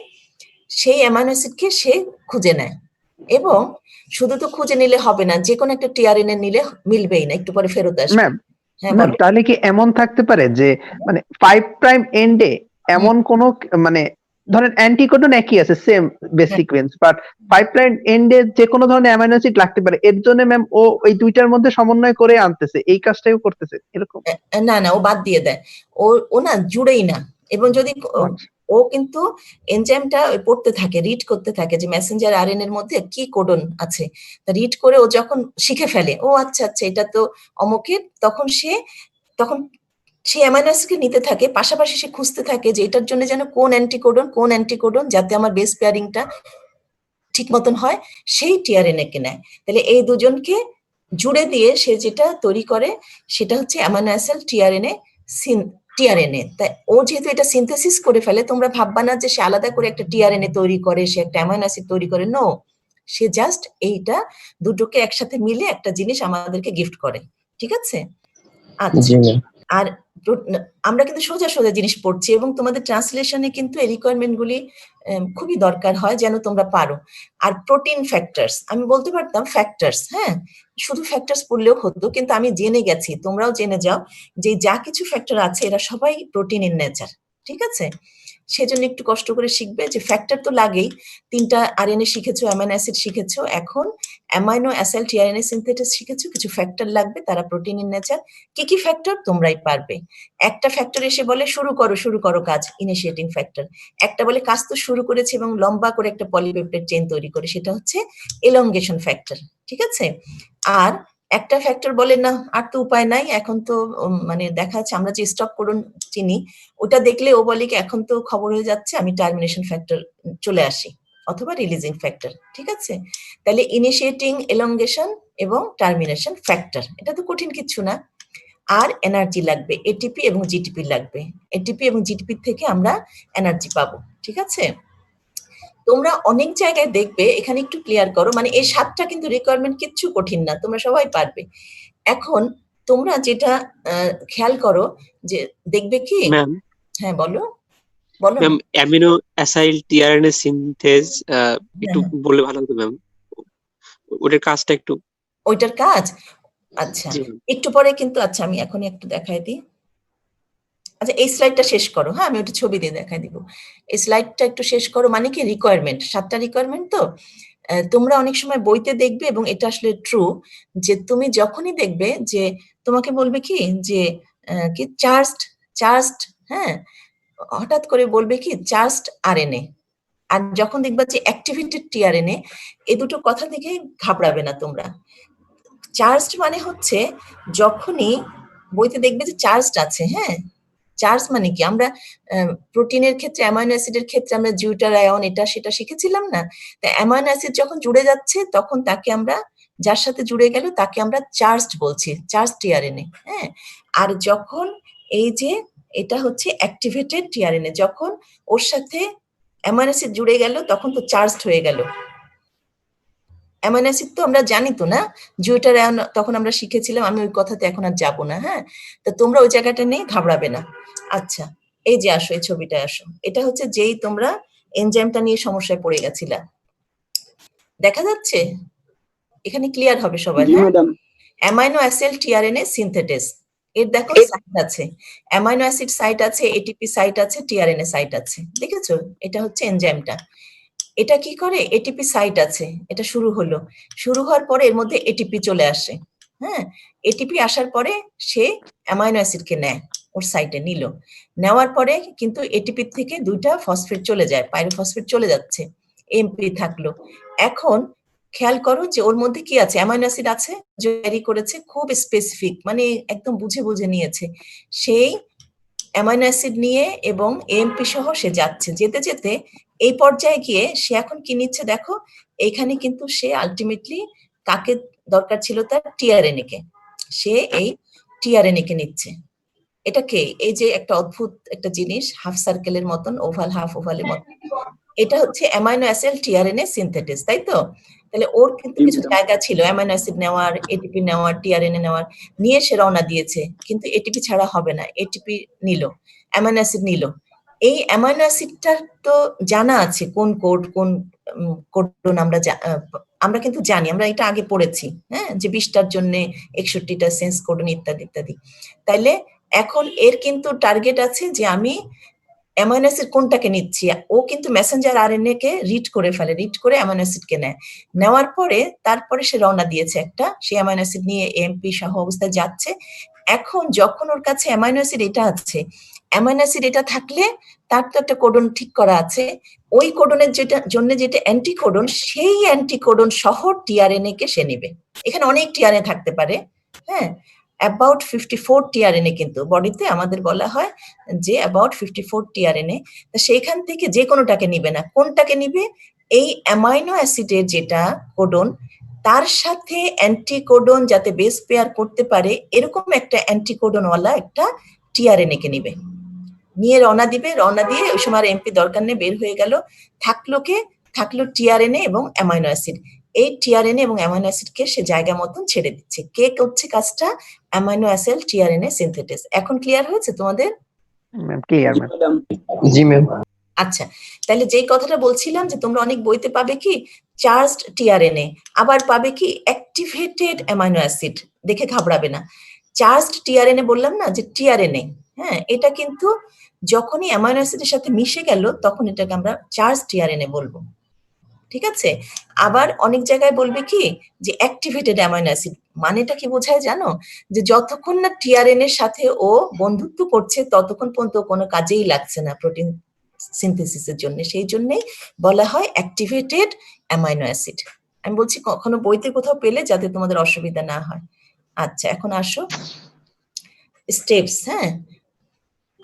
সেই অ্যামাইনো অ্যাসিডকে সে খুঁজে নেয়। এবং শুধু তো খুঁজে নিলে হবে না, যে কোনো একটা টিআরএনএ নিলে মিলবেই না, একটু পরে ফেরত আসবে। ম্যাম হ্যাঁ ম্যাম, বলো। তাহলে কি এমন থাকতে পারে যে মানে 5 প্রাইম এন্ডে এমন কোন মানে ধরেন অ্যান্টিকোডন একই আছে, same base sequence, but 5 prime এন্ডে যে কোনো ধরনের অ্যামাইনো অ্যাসিড লাগতে পারে, এর জন্য ম্যাম ও ওই দুইটার মধ্যে সমন্বয় করে আনতেছে, এই কাজটাও করতেছে এরকম? না না, ও বাদ দিয়ে দেয়, ও না জুড়েই না। এবং যদি ও কিন্তু এনজাইমটা পড়তে থাকে, রিড করতে থাকে যে মেসেঞ্জার আরএনএ এর মধ্যে কি কোডন আছে, তা রিড করে ও যখন শিখে ফেলে ও আচ্ছা আচ্ছা এটা তো অমুকের, তখন সে অ্যামাইনো অ্যাসিডকে নিতে থাকে, পাশাপাশি সে খুঁজতে থাকে যে এটার জন্য যেন কোন অ্যান্টিকোডন যাতে আমার বেস পেয়ারিংটা ঠিক মতন হয়, সেই টিআরএনএ কে নেয়। তাহলে এই দুজনকে জুড়ে দিয়ে সে যেটা তৈরি করে সেটা হচ্ছে অ্যামাইনো অ্যাসিড টিআরএনএ। তাই ও যেহেতু এটা সিনথেসিস করে ফেলে, তোমরা ভাববা না যে সে আলাদা করে একটা টিআরএনএ তৈরি করে, সে একটা অ্যামাইনো অ্যাসিড তৈরি করে। নো, সে জাস্ট এইটা দুটোকে একসাথে মিলে একটা জিনিস আমাদেরকে গিফট করে। ঠিক আছে? আচ্ছা, জি ম্যাম। আর আমরা কিন্তু সোজা সোজা জিনিস পড়ছি এবং তোমাদের ট্রান্সলেশনে কিন্তু এই রিকোয়ারমেন্ট গুলি খুবই দরকার হয় যেন তোমরা পারো। আর প্রোটিন ফ্যাক্টরস, আমি বলতে পারতাম ফ্যাক্টরস, হ্যাঁ শুধু ফ্যাক্টরস পড়লেও হতো, কিন্তু আমি জেনে গেছি, তোমরাও জেনে যাও যে যা কিছু ফ্যাক্টর আছে এরা সবাই প্রোটিন ইন নেচার। ঠিক আছে? সেজন্য একটু কষ্ট করে শিখবে যে ফ্যাক্টর তো লাগেই। ৩টা আরএনএ শিখেছো, অ্যামাইনো অ্যাসিড শিখেছো। এখন অ্যামাইনো অ্যাসিড টিআরএনএ সিনথেটিস শিখেছো, কিছু ফ্যাক্টর লাগবে, তারা প্রোটিন ইন নেচার। কি ফ্যাক্টর তোমরাই পারবে। একটা ফ্যাক্টর এসে বলে শুরু করো কাজ, ইনিশিয়েটিং ফ্যাক্টর। একটা বলে কাজ তো শুরু করেছে এবং লম্বা করে একটা পলিপেপটাইড চেইন তৈরি করে, সেটা হচ্ছে এলংগেশন ফ্যাক্টর। ঠিক আছে? আর একটা ফ্যাক্টর বলে না আর তো উপায় নাই, এখন তো মানে দেখা যাচ্ছে আমরা যে স্টপ কোডন চিনি ওটা দেখলে ও বলে কি এখন তো খবর হয়ে যাচ্ছে, আমি টার্মিনেশন ফ্যাক্টর চলে আসি, অথবা রিলিজিং ফ্যাক্টর। ঠিক আছে? তাহলে ইনিশিয়েটিং, এলংগেশন এবং টার্মিনেশন ফ্যাক্টর, এটা তো কঠিন কিছু না। আর এনার্জি লাগবে, এটিপি এবং জিটিপি লাগবে। এটিপি এবং জিটিপি থেকে আমরা এনার্জি পাবো। ঠিক আছে? তোমরা অনেক জায়গায় দেখবে, এখানে একটু ক্লিয়ার করো, মানে এই 7টা কিন্তু রিকোয়ারমেন্ট কিচ্ছু কঠিন না, তোমরা সবাই পারবে। এখন তোমরা যেটা খেয়াল করো যে দেখবে কি, ম্যাম হ্যাঁ বলো বলো। ম্যাম অ্যামিনো অ্যাসাইল টিআরএনএ সিনথেজ একটু হ্যাঁ, বললে ভালো হতো ম্যাম, ওটার কাজটা একটু। ওইটার কাজ, আচ্ছা জি ম্যাম। একটু পরে কিন্তু, আচ্ছা আমি এখনই একটু দেখাই দিই। আচ্ছা এই স্লাইডটা শেষ করো, হ্যাঁ আমি ওটা ছবি দিয়ে দেখাই দিব। এই স্লাইডটা একটু শেষ করো, মানে কি রিকোয়ারমেন্ট, 7টা রিকোয়ারমেন্ট তো। তোমরা অনেক সময় বইতে দেখবে, এবং এটা আসলে ট্রু, যে তুমি যখনই দেখবে যে তোমাকে বলবে কি যে কি চার্জড, হ্যাঁ, হঠাৎ করে বলবে কি চার্জড আরএনএ, আর যখন দেখবা যে অ্যাক্টিভেটেড টিআরএনএ, এই দুটো কথা দেখে ঘাবড়াবে না তোমরা। চার্জড মানে হচ্ছে যখনই বইতে দেখবে যে চার্জড আছে, হ্যাঁ, চার্জ মানে কি, আমরা প্রোটিনের ক্ষেত্রে, অ্যামাইনো অ্যাসিডের ক্ষেত্রে আমরা জিউটার আয়ন এটা সেটা শিখেছিলাম না? তা অ্যামাইনো অ্যাসিড যখন জুড়ে যাচ্ছে তখন তাকে আমরা, যার সাথে জুড়ে গেল তাকে আমরা চার্জড বলছি, চার্জ টিআরএনএ। হ্যাঁ, আর যখন এই যে এটা হচ্ছে অ্যাক্টিভেটেড টিআরএনএ, যখন ওর সাথে অ্যামাইনো অ্যাসিড জুড়ে গেল তখন তো চার্জড হয়ে গেল। অ্যামাইনো অ্যাসিড তো আমরা জানি তো না, জিউটার আয়ন তখন আমরা শিখেছিলাম, আমি ওই কথাতে এখন আর যাবো না। হ্যাঁ, তো তোমরা ওই জায়গাটা নিয়ে ঘাবড়াবে না। আচ্ছা এই যে আসো, এই ছবিটায় আসো, এটা হচ্ছে যেই তোমরা এনজাইমটা নিয়ে সমস্যায় পড়ে গেছিলা, দেখা যাচ্ছে? এখানে ক্লিয়ার হবে সবাই। জি হ্যাঁ, madam. Amino acid tRNA synthetase, এর দেখো সাইট আছে, অ্যামাইনো অ্যাসিড সাইট আছে, এটিপি সাইট আছে, টিআরএনএ সাইট আছে, দেখেছো? এটা হচ্ছে এনজাইমটা। এটা কি করে, এটিপি সাইট আছে, এটা শুরু হলো, শুরু হওয়ার পরে এর মধ্যে এটিপি চলে আসে। হ্যাঁ, এটিপি আসার পরে সে অ্যামাইনো অ্যাসিডকে নেয়, ওর সাইটে নিল, নেওয়ার পরে কিন্তু এটিপি থেকে 2টা ফসফেট চলে যায়, পাইরোফসফেট চলে যাচ্ছে, এমপি থাকলো। এখন খেয়াল করো যে ওর মধ্যে কি আছে, অ্যামাইনো অ্যাসিড আছে, তৈরি করেছে খুব স্পেসিফিক, মানে একদম বুঝে বুঝে নিয়েছে, সেই অ্যামাইনো অ্যাসিড নিয়ে এবং এএমপি সহ সে যাচ্ছে, যেতে যেতে এই পর্যায়ে গিয়ে সে এখন কি নিচ্ছে দেখো, এখানে কিন্তু সে আলটিমেটলি কাকে দরকার ছিল, তার টিআরএনএ কে, সে এই টিআরএনএ কে নিচ্ছে। এটা কে, এই যে একটা অদ্ভুত একটা জিনিস, হাফ সার্কেলের মতন, ওভাল হাফ ওভালের মতন, এটা হচ্ছে অ্যামাইনো অ্যাসিড টিআরএনএ সিনথেটিস, তাই তো? তাহলে ওর কিন্তু কিছু জায়গা ছিল অ্যামাইনো অ্যাসিড নেওয়ার, এটিপি নেওয়ার, টিআরএনএ নেওয়ার, নিয়ে সে রওনা দিয়েছে, কিন্তু এটিপি ছাড়া হবে না, এটিপি নিল, অ্যামাইনো অ্যাসিড নিল। এই অ্যামাইনো অ্যাসিডটার তো জানা আছে কোন কোড, কোন কোডন আমরা কিন্তু জানি, আমরা এটা আগে পড়েছি, হ্যাঁ, যে 20টার জন্য 61টা সেন্স কোডন ইত্যাদি ইত্যাদি। তাইলে এখন এর কিন্তু টার্গেট আছে যে আমি অ্যামাইনো অ্যাসিড কোনটাকে নিচ্ছি, ও কিন্তু মেসেঞ্জার আরএনএ কে রিড করে ফেলে, রিড করে অ্যামাইনো অ্যাসিড কে নেয়, নেওয়ার পরে তারপরে সে রওনা দিয়েছে একটা, সেই অ্যামাইনো অ্যাসিড নিয়ে এমপি সহ অবস্থায় যাচ্ছে। এখন যখন ওর কাছে অ্যামাইনো অ্যাসিড এটা আছে, অ্যামাইনো অ্যাসিড এটা থাকলে তার তো একটা কোডন ঠিক করা আছে, ওই কোডনের জন্য যেটা অ্যান্টিকোডন, সেই অ্যান্টিকোডন সহ টিআরএনএ কে সে নেবে। এখানে অনেক টিআরএনএ থাকতে পারে, হ্যাঁ, অ্যাবাউট 54 টিআরএনএ কিন্তু বডিতে আমাদের বলা হয় যে অ্যাবাউট 54 টিআরএনএ, সেইখান থেকে যে কোনোটাকে নিবে না, কোনটাকে নিবে, এই অ্যামাইনো অ্যাসিডের যেটা কোডন তার সাথে অ্যান্টিকোডন যাতে বেস পেয়ার করতে পারে এরকম একটা অ্যান্টিকোডনওয়ালা একটা টিআরএনএ কে নিবে, নিয়ে রওনা দিবে, রওনা দিয়ে ওই সময় আর এমপি দরকার নেই, বের হয়ে গেল, থাকলো টিআরএনএ এবং অ্যামাইনো অ্যাসিড। এই টিআরএনএ এবং অ্যামাইনো অ্যাসিডকে সে জায়গা মতন ছেড়ে দিচ্ছে, কে করছে কাজটা, অ্যামাইনো অ্যাসিড টিআরএনএ সিনথেটিস। এখন ক্লিয়ার হয়েছে তোমাদের? Clear ma'am. ম্যাডাম। জি ম্যাম। আচ্ছা, তাহলে যেই কথাটা বলছিলাম যে তোমরা অনেক বইতে পাবে কি চার্জড টিআরএনএ, আবার পাবে কি অ্যাক্টিভেটেড অ্যামাইনো অ্যাসিড, দেখে ঘাবড়াবে না। চার্জড টিআরএনএ বললাম না যে টিআরএনএ, হ্যাঁ, এটা কিন্তু যখনই অ্যামাইনো অ্যাসিডের সাথে মিশে গেল তখন এটাকে আমরা চার্জ টিআরএনএ বলবো। ঠিক আছে? আবার অনেক জায়গায় বলবে কি যে অ্যাক্টিভেটেড অ্যামাইনো অ্যাসিড, মানেটা কি বোঝায় জানো? যে যতক্ষণ না টিআরএনএ এর সাথে ও বন্ধুত্ব করছে ততক্ষণ পর্যন্ত কোনো কাজেই লাগছে না প্রোটিন সিনথেসিসের জন্য, সেই জন্যই বলা হয় অ্যাক্টিভেটেড অ্যামাইনো অ্যাসিড। আমি বলছি কখনো বইতে কোথাও পেলে যাতে তোমাদের অসুবিধা না হয়। আচ্ছা, এখন আসো স্টেপস। হ্যাঁ,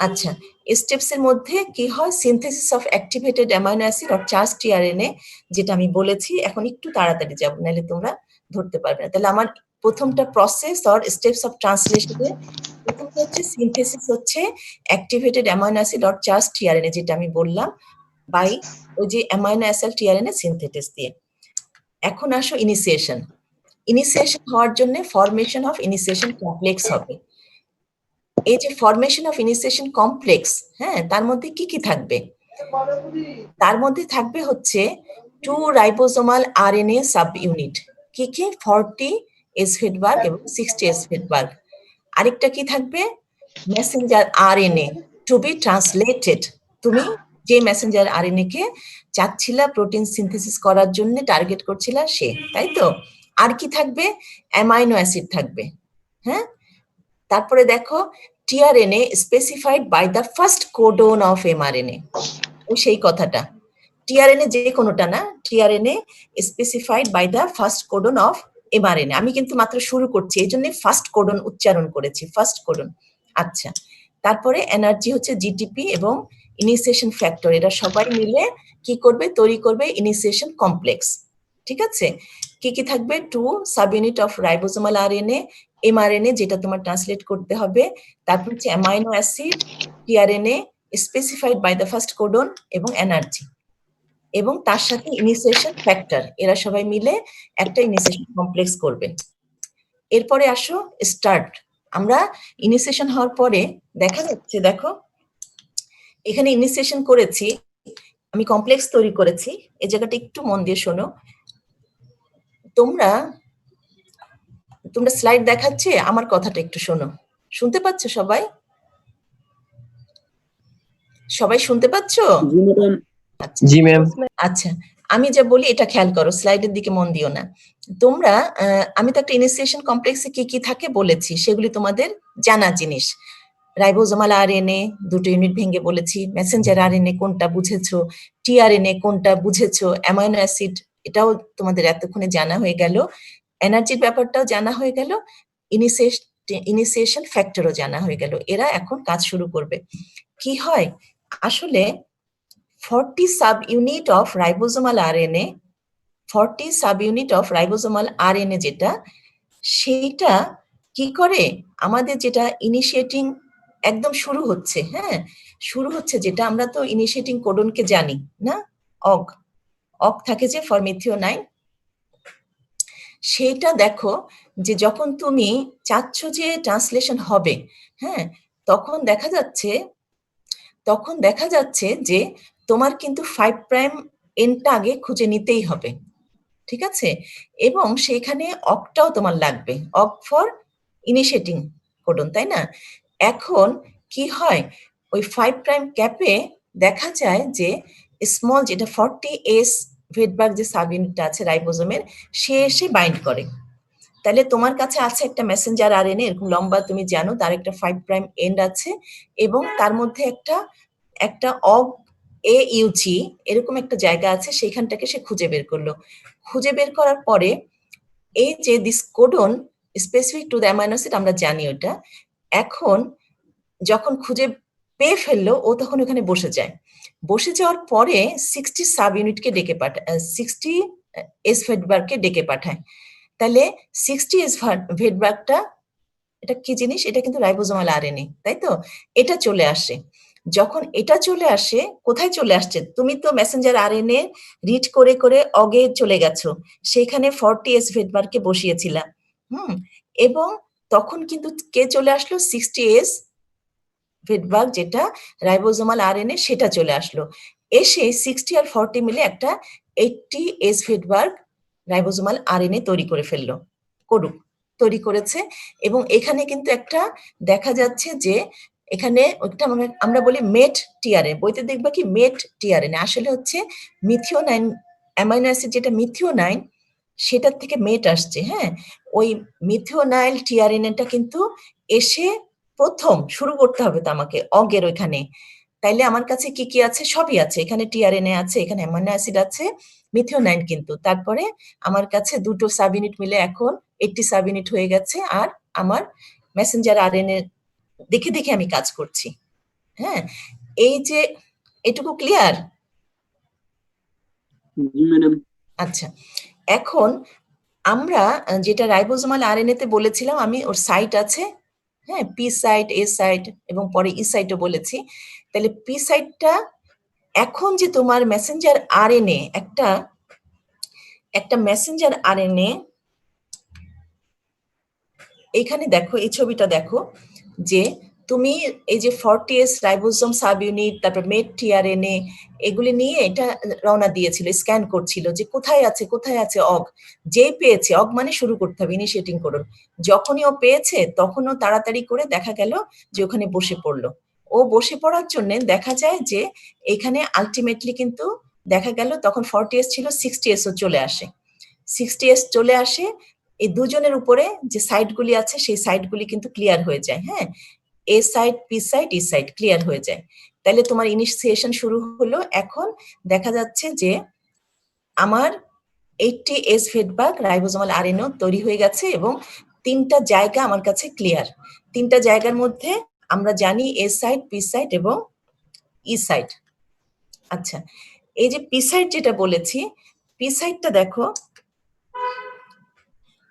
আচ্ছা, স্টেপস এর মধ্যে কি হয়, synthesis of activated amino acid or charge tRNA, যেটা আমি বলেছি। এখন একটু তাড়াতাড়ি যাব, নাহলে তোমরা ধরতে পারবে না। তাহলে আমার প্রথমটা প্রসেস অর স্টেপস অফ ট্রান্সলেশনে প্রথমটা হচ্ছে সিনথেসিস হচ্ছে activated amino acid or charge tRNA, যেটা আমি বললাম, বাই ওই যে অ্যামাইনো অ্যাসিড টিআরএনএ সিনথেটিস দিয়ে। এখন আসো ইনিশিয়েশন। ইনিশিয়েশন হওয়ার জন্য ফরমেশন অফ ইনিশিয়েশন কমপ্লেক্স হবে। এই যে ফরমেশন অফ ইনিশিয়েশন কমপ্লেক্স, হ্যাঁ, তার মধ্যে কি কি থাকবে? তার মধ্যে থাকবে হচ্ছে 2 রাইবোজোমাল আরএনএ সাব ইউনিট। কি কি? 40 এসফেটবার্গ এবং 60 এসফেটবার্গ। আরেকটা কি থাকবে? Messenger RNA to be translated. তুমি যে মেসেঞ্জার আরএনএ কে চাচ্ছিলা প্রোটিন সিনথেসিস করার জন্য টার্গেট করছিলা সে, তাই তো? আর কি থাকবে? অ্যামাইনো অ্যাসিড থাকবে। হ্যাঁ, তারপরে দেখো tRNA specified by the first codon of mRNA. ও সেই কথাটা, টিআরএনএ যে কোনোটা না, tRNA specified by the first codon of mRNA. আমি কিন্তু মাত্র শুরু করছি, এই জন্য ফার্স্ট কোডন উচ্চারণ করেছি, ফার্স্ট কোডন। আচ্ছা, তারপরে এনার্জি হচ্ছে জিটিপি এবং ইনিশিয়েশন ফ্যাক্টর, এরা সবাই মিলে কি করবে? তৈরি করবে ইনিশিয়েশন কমপ্লেক্স। ঠিক আছে? কি কি থাকবে? 2 sub unit of ribosomal RNA, mRNA যেটা তোমার ট্রান্সলেট করতে হবে, তারপর হচ্ছে amino acid, tRNA specified by the first codon এবং এনার্জি, এবং তার সাথে ইনিশিয়েশন ফ্যাক্টর, এরা সবাই মিলে একটা ইনিশিয়েশন কমপ্লেক্স করবে। এরপরে আসো স্টার্ট। আমরা ইনিশিয়েশন হওয়ার পরে দেখা যাচ্ছে, দেখো এখানে ইনিশিয়েশন করেছি, আমি কমপ্লেক্স তৈরি করেছি। এই জায়গাটা একটু মন দিয়ে শোনো। তোমরা স্লাইড দেখাচ্ছে, আমার কথাটা একটু শোনো। শুনতে পাচ্ছ সবাই? সবাই শুনতে পাচ্ছ? জি ম্যাডাম। জি ম্যাম। আচ্ছা, আমি যা বলি এটা খেয়াল করো, স্লাইডের দিকে মন দিও না। তোমরা আমি তো একটা ইনিশিয়েশন কমপ্লেক্সে কি কি থাকে বলেছি, সেগুলি তোমাদের জানা জিনিস। রাইবোজোমাল আরএনএ 2টো ইউনিট ভেঙে বলেছি, মেসেঞ্জার আরএনএ কোনটা বুঝেছো, টিআরএনএ কোনটা বুঝেছো, অ্যামাইনো অ্যাসিড এটাও তোমাদের এতক্ষণে জানা হয়ে গেল, এনার্জির ব্যাপারটাও জানা হয়ে গেল, ইনিশিয়েশন ফ্যাক্টরও জানা হয়ে গেল। এরা এখন কাজ শুরু করবে। কি হয় আসলে 40 sub unit of ribosomal RNA, 40 sub unit of ribosomal RNA যেটা, সেইটা কি করে আমাদের যেটা ইনিশিয়েটিং একদম শুরু হচ্ছে, হ্যাঁ, শুরু হচ্ছে যেটা, আমরা তো ইনিশিয়েটিং কোডনকে জানি না, অগ থাকে যে ফর মিথিওনাইন। সেটা দেখো যে যখন তুমি চাচ্ছ যে ট্রান্সলেশন হবে, হ্যাঁ, তখন দেখা যাচ্ছে যে তোমার কিন্তু 5 প্রাইম এনটা আগে খুঁজে নিতেই হবে। ঠিক আছে? এবং সেইখানে অকটাও তোমার লাগবে, অক ফর ইনিশিয়েটিং কোডন, তাই না? এখন কি হয়, ওই 5 প্রাইম ক্যাপে দেখা যায় যে স্মল যেটা 40 এস ভেটবার্গ যে সাব ইউনিটটা আছে রাইবোজোমের, সে এসে বাইন্ড করে। তাহলে তোমার কাছে আছে একটা মেসেঞ্জার আরএনএ এরকম লম্বা, তুমি জানো তার একটা 5 প্রাইম এন্ড আছে, এবং তার মধ্যে একটা অগ এ ইউজি এরকম একটা জায়গা আছে, সেইখানটাকে সে খুঁজে বের করলো। খুঁজে বের করার পরে এই যে this codon specific to the amino acid, আমরা জানি ওটা, এখন যখন খুঁজে পেয়ে ফেললো ও তখন ওখানে বসে যায়। বসে যাওয়ার পরে 60 সাব ইউনিটকে ডেকে পাঠায়, 60 এস ভেটবার্গকে ডেকে পাঠায়। তাহলে 60 এস ভেটবার্গটা এটা কি জিনিস? এটা কিন্তু রাইবোজোমাল আরএনএ, তাই তো? এটা চলে আসে। যখন এটা চলে আসে, কোথায় চলে আসছে? তুমি তো মেসেঞ্জার আরএনএ রিড করে করে অগে চলে গেছো, সেখানে 40 এস ভেটবার্গকে বসিয়েছিলা, এবং তখন কিন্তু কে চলে আসলো? 60 এস ভেটবার্গ যেটা রাইবোজোমাল আরএনএ, সেটা চলে আসলো। এসে 60 আর 40 মিলে একটা 80 এস ভেটবার্গ রাইবোজোমাল আরএনএ তৈরি করে ফেললো, তৈরি করেছে। এবং এখানে কিন্তু একটা দেখা যাচ্ছে যে এখানে ওইটা আমরা বলি মেট টিআরএন, বইতে দেখবা কি মেট টিআরএন, আসলে হচ্ছে মিথিওনাইন অ্যামাইনো অ্যাসিড, যেটা মিথিওনাইন সেটার থেকে মেট আসছে। হ্যাঁ, ওই মিথিওনাইল টিআরএনএটা কিন্তু এসে প্রথম শুরু করতে হবে তো আমাকে অগের ওইখানে। তাইলে আমার কাছে কি কি আছে? সবই আছে, এখানে টিআরএনএ আছে, এখানে অ্যামাইনো অ্যাসিড আছে, মিথিওনাইন কিন্তু। তারপরে আমার কাছে দুটো সাব ইউনিট মিলে এখন 80 সাব ইউনিট হয়ে গেছে, আর আমার মেসেঞ্জার আরএনএ দেখে দেখে আমি কাজ করছি। হ্যাঁ, এই যে এটুকু ক্লিয়ার? জি ম্যাডাম। আচ্ছা, এখন আমরা যেটা রাইবোজোমাল আরএনএ তে বলেছিলাম আমি, ওর সাইট আছে, হ্যাঁ, পি সাইট, এ সাইট এবং পরে ই সাইটও বলেছি। তাহলে পি সাইটটা এখন যে তোমার মেসেঞ্জার আরএনএ, একটা মেসেঞ্জার আরএনএ, এইখানে দেখো, এই ছবিটা দেখো যে তুমি এই যে 40S রাইবোজোম সাব ইউনিট, তারপর মেট টিআরএনএ, এগুলি নিয়ে এটা রওনা দিয়েছিল, স্ক্যান করছিল যে কোথায় আছে কোথায় আছে অগ। যেই পেয়েছে, অগ মানে শুরু করতে হবে, ইনিশিয়েটিং করুন, যখনই ও পেয়েছে তখনও তাড়াতাড়ি করে দেখা গেল যে ওখানে বসে পড়লো। ও বসে পড়ার জন্য দেখা যায় যে এখানে আলটিমেটলি কিন্তু দেখা গেল তখন 40S ছিল, 60S ও চলে আসে, 60S চলে আসে। এই দুজনের উপরে যে সাইটগুলি আছে সেই সাইটগুলি কিন্তু ক্লিয়ার হয়ে যায়। হ্যাঁ, এ সাইট, পি সাইট, ই সাইট ক্লিয়ার হয়ে যায়। তাহলে তোমার ইনিশিয়েশন শুরু হলো। এখন দেখা যাচ্ছে যে আমার 80S ফিডব্যাক রাইবোজোমাল আরএনএ তৈরি হয়ে গেছে এবং 3টা জায়গা আমার কাছে ক্লিয়ার। 3টা জায়গার মধ্যে আমরা জানি এ সাইট, পি সাইট এবং ই সাইট। আচ্ছা, এই যে পি সাইট যেটা বলেছি, পি সাইটটা দেখো,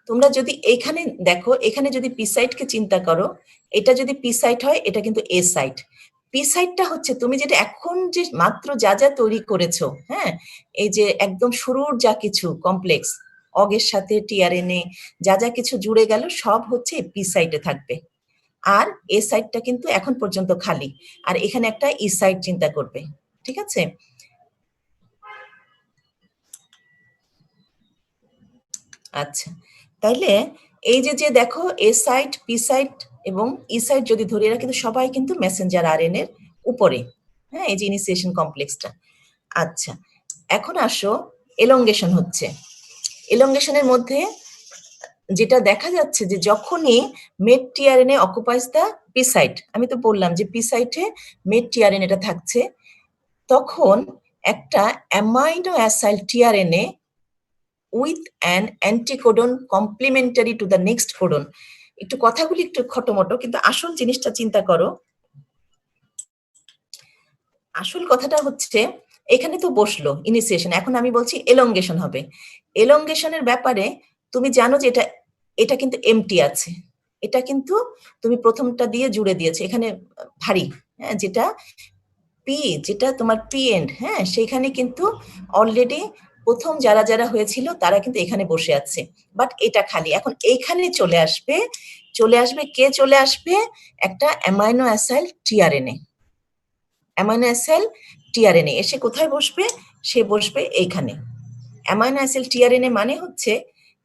তোমরা যদি এখানে দেখো, এখানে যদি পি সাইটকে চিন্তা করো, এটা যদি পি সাইট হয়, এটা কিন্তু এ সাইট। পি সাইটটা হচ্ছে তুমি যেটা এখন যে মাত্র যা যা তৈরি করেছো, হ্যাঁ, এই যে একদম শুরুর যা কিছু কমপ্লেক্স অগের সাথে টিআরএনএ যা যা কিছু জুড়ে গেল, সব হচ্ছে পি সাইটে থাকবে। আর এ সাইটটা কিন্তু এখন পর্যন্ত খালি, আর এখানে একটা ই সাইট চিন্তা করবে। ঠিক আছে? আচ্ছা, তাইলে এই যে দেখো, এ সাইট, পি সাইট এবং ই সাইট যদি ধরি, এরা কিন্তু সবাই কিন্তু মেসেঞ্জার আরএনএ এর উপরে। হ্যাঁ, এই যে ইনিশিয়েশন কমপ্লেক্সটা। আচ্ছা, এখন আসো, এলঙ্গেশন হচ্ছে। এলঙ্গেশনের মধ্যে যেটা দেখা যাচ্ছে যে যখনই met tRNA occupies the P site, আমি তো বললাম যে পি সাইটে মেট টিআরএনএটা থাকছে, তখন একটা amino acyl tRNA with an anticodon complementary to the next codon। একটু কথাগুলি একটু খটোমটো, কিন্তু আসল জিনিসটা চিন্তা করো। আসল কথাটা হচ্ছে এখানে তো বসলো ইনিশিয়েশন, এখন আমি বলছি এলঙ্গেশন হবে। এলঙ্গেশনের ব্যাপারে তুমি জানো যে এটা কিন্তু এমটি আছে, এটা কিন্তু তুমি প্রথমটা দিয়ে জুড়ে দিয়েছো, এখানে ভারী, হ্যাঁ, যেটা তোমার পি এন্ড, হ্যাঁ, সেখানে কিন্তু অলরেডি প্রথম যারা যারা হয়েছিল তারা কিন্তু এখানে বসে আছে, বাট এটা খালি। এখন এইখানে চলে আসবে কে? চলে আসবে একটা amino acyl tRNA. Amino acyl tRNA এসে কোথায় বসবে? সে বসবে এইখানে। অ্যামাইনো অ্যাসাইল টিআরএনএ মানে হচ্ছে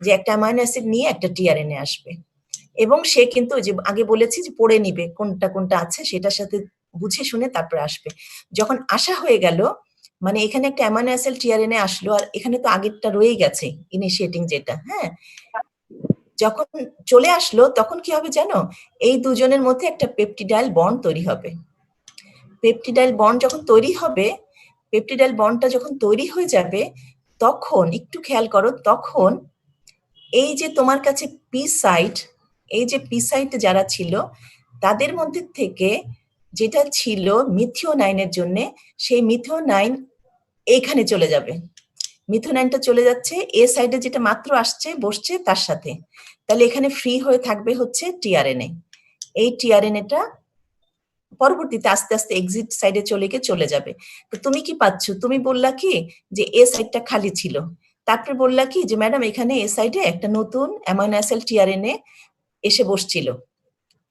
যে একটা অ্যামাইনো অ্যাসিড নিয়ে একটা টিআরএনএ আসবে, এবং সে কিন্তু যে আগে বলেছি যে পড়ে নিবে কোনটা কোনটা আছে, সেটার সাথে বুঝে শুনে তারপরে আসবে। যখন আসা হয়ে গেল, মানে এখানে একটা অ্যামাইনো অ্যাসিড টিআরএনএ আসলো, আর এখানে তো আগেরটা রয়েই গেছে ইনিশিয়েটিং যেটা, হ্যাঁ, যখন চলে আসলো তখন কি হবে জানো? এই দুজনের মধ্যে একটা পেপটিডাইল বন্ড তৈরি হবে। পেপটিডাইল বন্ড যখন তৈরি হবে, পেপটিডাইল বন্ডটা যখন তৈরি হয়ে যাবে, তখন একটু খেয়াল করো, তখন এই যে তোমার কাছে পি সাইট, এই যে পি সাইট যারা ছিল তাদের মধ্যে থেকে যেটা ছিল মিথিওনাইনের জন্য, সেই মিথিওনাইন এইখানে চলে যাবে। মিথিওনাইনটা চলে যাচ্ছে এ সাইডে, যেটা মাত্র আসছে বসছে তার সাথে। তাহলে এখানে ফ্রি হয়ে থাকবে হচ্ছে টিআরএনএ। এই টিআরএনএটা পরবর্তীতে আস্তে আস্তে এক্সিট সাইডে চলে যাবে। তো তুমি কি পাচ্ছ? তুমি বললা কি যে এ সাইডটা খালি ছিল, তারপরে বললা কি যে ম্যাডাম এখানে এ সাইডে একটা নতুন অ্যামাইনো অ্যাসিড টিআরএনএ এসে বসছিল।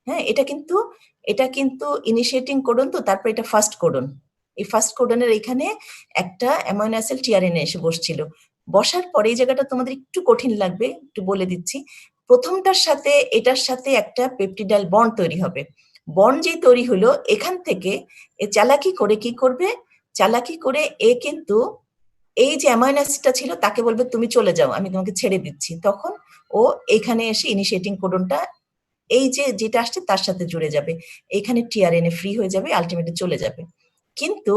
হ্যাঁ, এটা কিন্তু ইনিশিয়েটিং কোডন, তো তারপর এটা ফার্স্ট কোডন। এই ফার্স্ট কোডনের এখানে একটা অ্যামাইনো অ্যাসিড টিআরএনএ এসে বসছিল। বসার পরে এই জায়গাটা তোমাদের একটু কঠিন লাগবে, একটু বলে দিচ্ছি। প্রথমটার সাথে এটার সাথে একটা পেপটিডাইল বন্ড তৈরি হবে, বন্ড যেই তৈরি হলো এখান থেকে এ চালাকি করে কি করবে, চালাকি করে এ কিন্তু এই যে অ্যামাইনো অ্যাসিডটা ছিল তাকে বলবে তুমি চলে যাও, আমি তোমাকে ছেড়ে দিচ্ছি। তখন ও এখানে এসে ইনিশিয়েটিং কোডনটা এই যে যেটা আসছে তার সাথে জুড়ে যাবে, এখানে টিআরএনএ ফ্রি হয়ে যাবে, আলটিমেটলি চলে যাবে। কিন্তু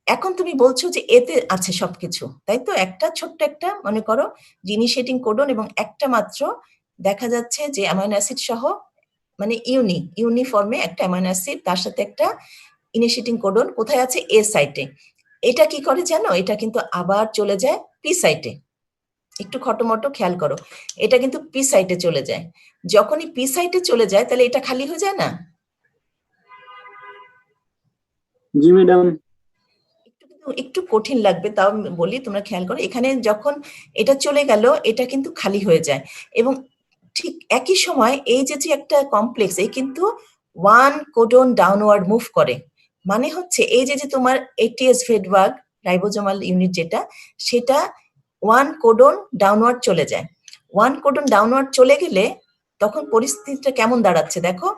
এখন তুমি বলছো যে এতে আছে সবকিছু, তাই তো? একটা ছোট্ট একটা মনে করো ইনিশিয়েটিং কোডন এবং একটা মাত্র দেখা যাচ্ছে যে অ্যামাইনো অ্যাসিড সহ মানে ইউনিফর্মে একটা অ্যামাইনো অ্যাসিড, তার সাথে একটা ইনিশিয়েটিং কোডন কোথায় আছে, এ সাইটে। এটা কি করে জানো, এটা কিন্তু আবার চলে যায় পি সাইটে। একটু খটোমটো খেয়াল করো, এটা কিন্তু পি সাইটে চলে যায়। যখনই পি সাইটে চলে যায় তাহলে এটা খালি হয়ে যায় না? জি ম্যাডাম। একটু কঠিন লাগবে, তাও বলি তোমরা খেয়াল করো, এখানে যখন এটা চলে গেল এটা কিন্তু খালি হয়ে যায়। এবং ঠিক একই সময় এই যে একটা কমপ্লেক্স, এই কিন্তু ওয়ান কোডন ডাউনওয়ার্ড মুভ করে। মানে হচ্ছে এই যে তোমার এটিএস ফেডবাগ রাইবোজোমাল ইউনিট যেটা, সেটা ওয়ান কোডন ডাউনওয়ার্ড চলে যায়। ওয়ান কোডন ডাউনওয়ার্ড চলে গেলে তখন পরিস্থিতিটা কেমন দাঁড়াচ্ছে দেখো,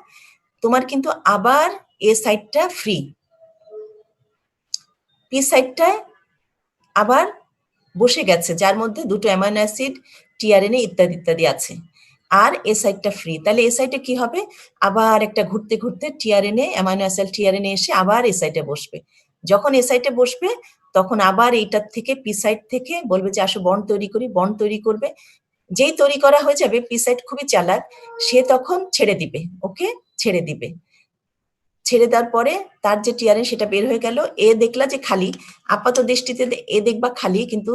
তোমার কিন্তু আবার এ সাইডটা ফ্রি, পি সাইডটায় আবার বসে গেছে, যার মধ্যে দুটো অ্যামাইনো অ্যাসিড, টিআরএনএ ইত্যাদি ইত্যাদি আছে, আর এ সাইডটা ফ্রি। তাহলে এ সাইডে কি হবে, আবার একটা ঘুরতে ঘুরতে টিআরএনএ, অ্যামাইনো অ্যাসিড টিআরএনএ এসে আবার এ সাইডে বসবে। যখন এ সাইডে বসবে তখন আবার এইটার থেকে পি সাইড থেকে বলবে যে আসো বন্ড তৈরি করি, বন্ড তৈরি করবে। যেই তৈরি করা হয়ে যাবে, পি সাইড খুবই চালাক, সে তখন ছেড়ে দিবে, ওকে ছেড়ে দিবে। ছেড়ে দেওয়ার পরে তার যে টিআরএন সেটা বের হয়ে গেল, এ দেখলা যে খালি, আপাত দৃষ্টিতে এ দেখবা খালি, কিন্তু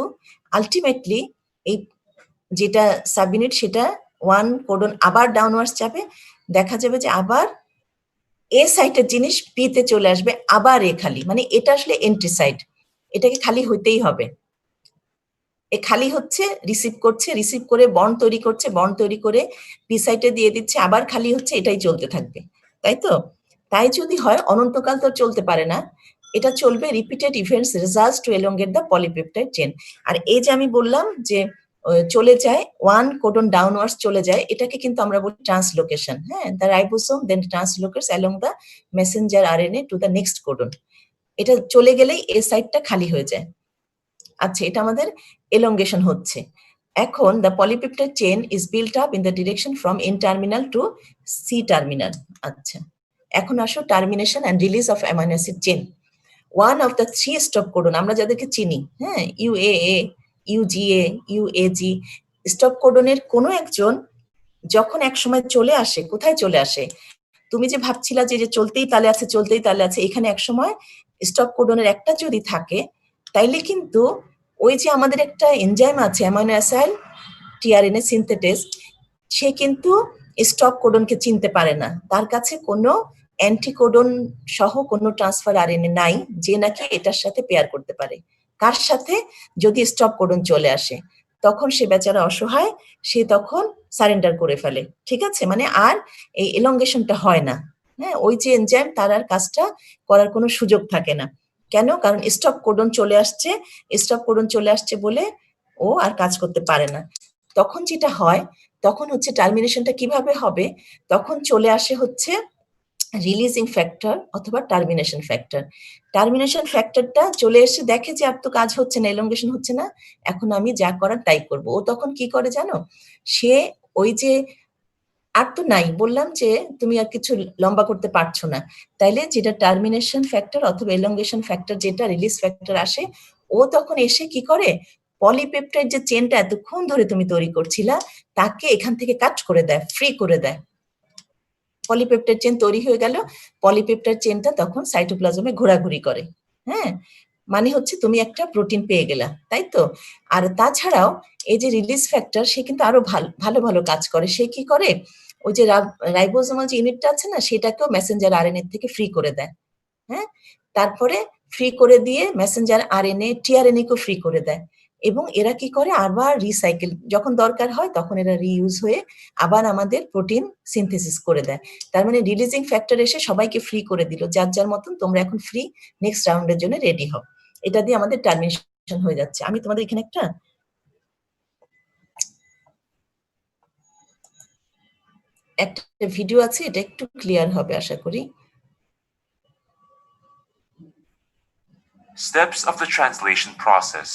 আলটিমেটলি এই যেটা সাব ইউনিট সেটা ওয়ান কোডন আবার ডাউনওয়ার্ডস যাবে, দেখা যাবে যে আবার এ সাইটের জিনিস পি তে চলে আসবে, আবার এ খালি। মানে এটা আসলে এন্ট্রি সাইট, এটাকে খালি হইতেই হবে। এ খালি হচ্ছে, রিসিভ করছে, রিসিভ করে বন্ড তৈরি করছে, বন্ড তৈরি করে পি সাইটে দিয়ে দিচ্ছে, আবার খালি হচ্ছে, এটাই চলতে থাকবে, তাই তো? তাই যদি হয় অনন্তকাল তো চলতে পারে না, এটা চলবে repeated events results to elongate the polypeptide chain. আর এই যে আমি বললাম যে চলে যায় ওয়ান কোডন ডাউনওয়ার্ডস চলে যায়, এটাকে কিন্তু আমরা বলি ট্রান্সলোকেশন। হ্যাঁ, the ribosome then translocates along the messenger RNA to the next codon. এটা চলে গেলেই এ সাইটটা খালি হয়ে যায়। আচ্ছা, এটা আমাদের এলঙ্গেশন হচ্ছে। এখন the polypeptide chain is built up in the direction from N terminal to C terminal. আচ্ছা, এখন আসো termination and release of amino acid chain. One of the three stop codon, আমরা যাদেরকে চিনি, হ্যাঁ, ইউএএ, ইউজিএ, ইউএজি, স্টপ কোডনের কোনো একজন যখন এক সময় চলে আসে, কোথায় চলে আসে, তুমি যে ভাবছিলা যে চলতেই তালে আছে, চলতেই তালে আছে, এখানে এক সময় স্টপ কোডনের একটা যদি থাকে, তাইলে কিন্তু ওই যে আমাদের একটা এনজাইম আছে অ্যামাইনো অ্যাসিড টিআরএনএ সিনথেটেজ, সে কিন্তু স্টপ কোডনকে চিনতে পারে না, তার কাছে কোনো অ্যান্টিকোডন সহ কোনো ট্রান্সফার আরএনএ নাই যে নাকি এটার সাথে পেয়ার করতে পারে। কার সাথে, যদি স্টপ কোডন চলে আসে, তখন সে বেচারা অসহায়, সে তখন সারেন্ডার করে ফেলে, ঠিক আছে? মানে আর এই এলঙ্গেশনটা হয় না। হ্যাঁ, ওই যে এনজাইম তার আর কাজটা করার কোনো সুযোগ থাকে না। কেন? কারণ স্টপ কোডন চলে আসছে, স্টপ কোডন চলে আসছে বলে ও আর কাজ করতে পারে না। তখন যেটা হয়, তখন হচ্ছে টার্মিনেশনটা কিভাবে হবে, তখন চলে আসে হচ্ছে রিলিজিং ফ্যাক্টর অথবা টার্মিনেশন ফ্যাক্টর। টার্মিনেশন ফ্যাক্টরটা চলে এসে দেখে যে আর তো কাজ হচ্ছে না, এলঙ্গেশন হচ্ছে না, এখন আমি যা করার তাই করব। ও তখন কি করে জানো, সে ওই যে আর তো নাই, বললাম যে তুমি আর কিছু লম্বা করতে পারছো না, তাইলে যেটা টার্মিনেশন ফ্যাক্টর অথবা এলঙ্গেশন ফ্যাক্টর, যেটা রিলিজ ফ্যাক্টর আসে, ও তখন এসে কি করে, পলিপেপটাইড যে চেনটা এতক্ষণ ধরে তুমি তৈরি করছিলা তাকে এখান থেকে কাট করে দেয়, ফ্রি করে দেয়। পলিপেপটাইড চেন তৈরি হয়ে গেল, পলিপেপটাইড চেনটা তখন সাইটোপ্লাজমে ঘোরাঘুরি করে। হ্যাঁ, মানে হচ্ছে তুমি একটা প্রোটিন পেয়ে গেলা, তাই তো? আর তাছাড়াও এই যে রিলিজ ফ্যাক্টর, সে কিন্তু আরো ভালো ভালো কাজ করে। সে কি করে, ওই যে রাইবোজোমাল যে ইউনিটটা আছে না, সেটাকেও মেসেঞ্জার আরএনএ থেকে ফ্রি করে দেয়। হ্যাঁ, তারপরে ফ্রি করে দিয়ে মেসেঞ্জার আরএনএ টিআরএনএ কেও ফ্রি করে দেয়। এবং এরা কি করে, আবার রিসাইকেল যখন দরকার হয় তখন এরা রিইউজ হয়ে আবার আমাদের প্রোটিন সিনথেসিস করে দেয়। তার মানে রিলিজিং ফ্যাক্টর এসে সবাইকে ফ্রি করে দিল, যার যার মতন তোমরা এখন ফ্রি, নেক্সট রাউন্ডের জন্য রেডি হও। এটা দিয়ে আমাদের টার্মিনেশন হয়ে যাচ্ছে। আমি তোমাদের এখানে একটা একটা ভিডিও আছে, এটা একটু ক্লিয়ার হবে আশা করি। Steps of the translation process.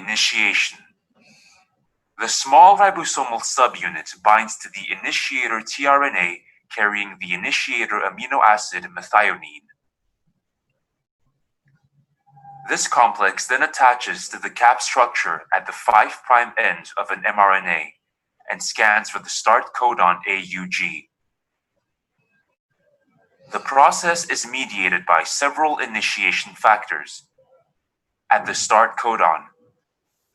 Initiation. The small ribosomal subunit binds to the initiator tRNA carrying the initiator amino acid methionine. This complex then attaches to the cap structure at the 5' end of an mRNA and scans for the start codon AUG. The process is mediated by several initiation factors. At the start codon,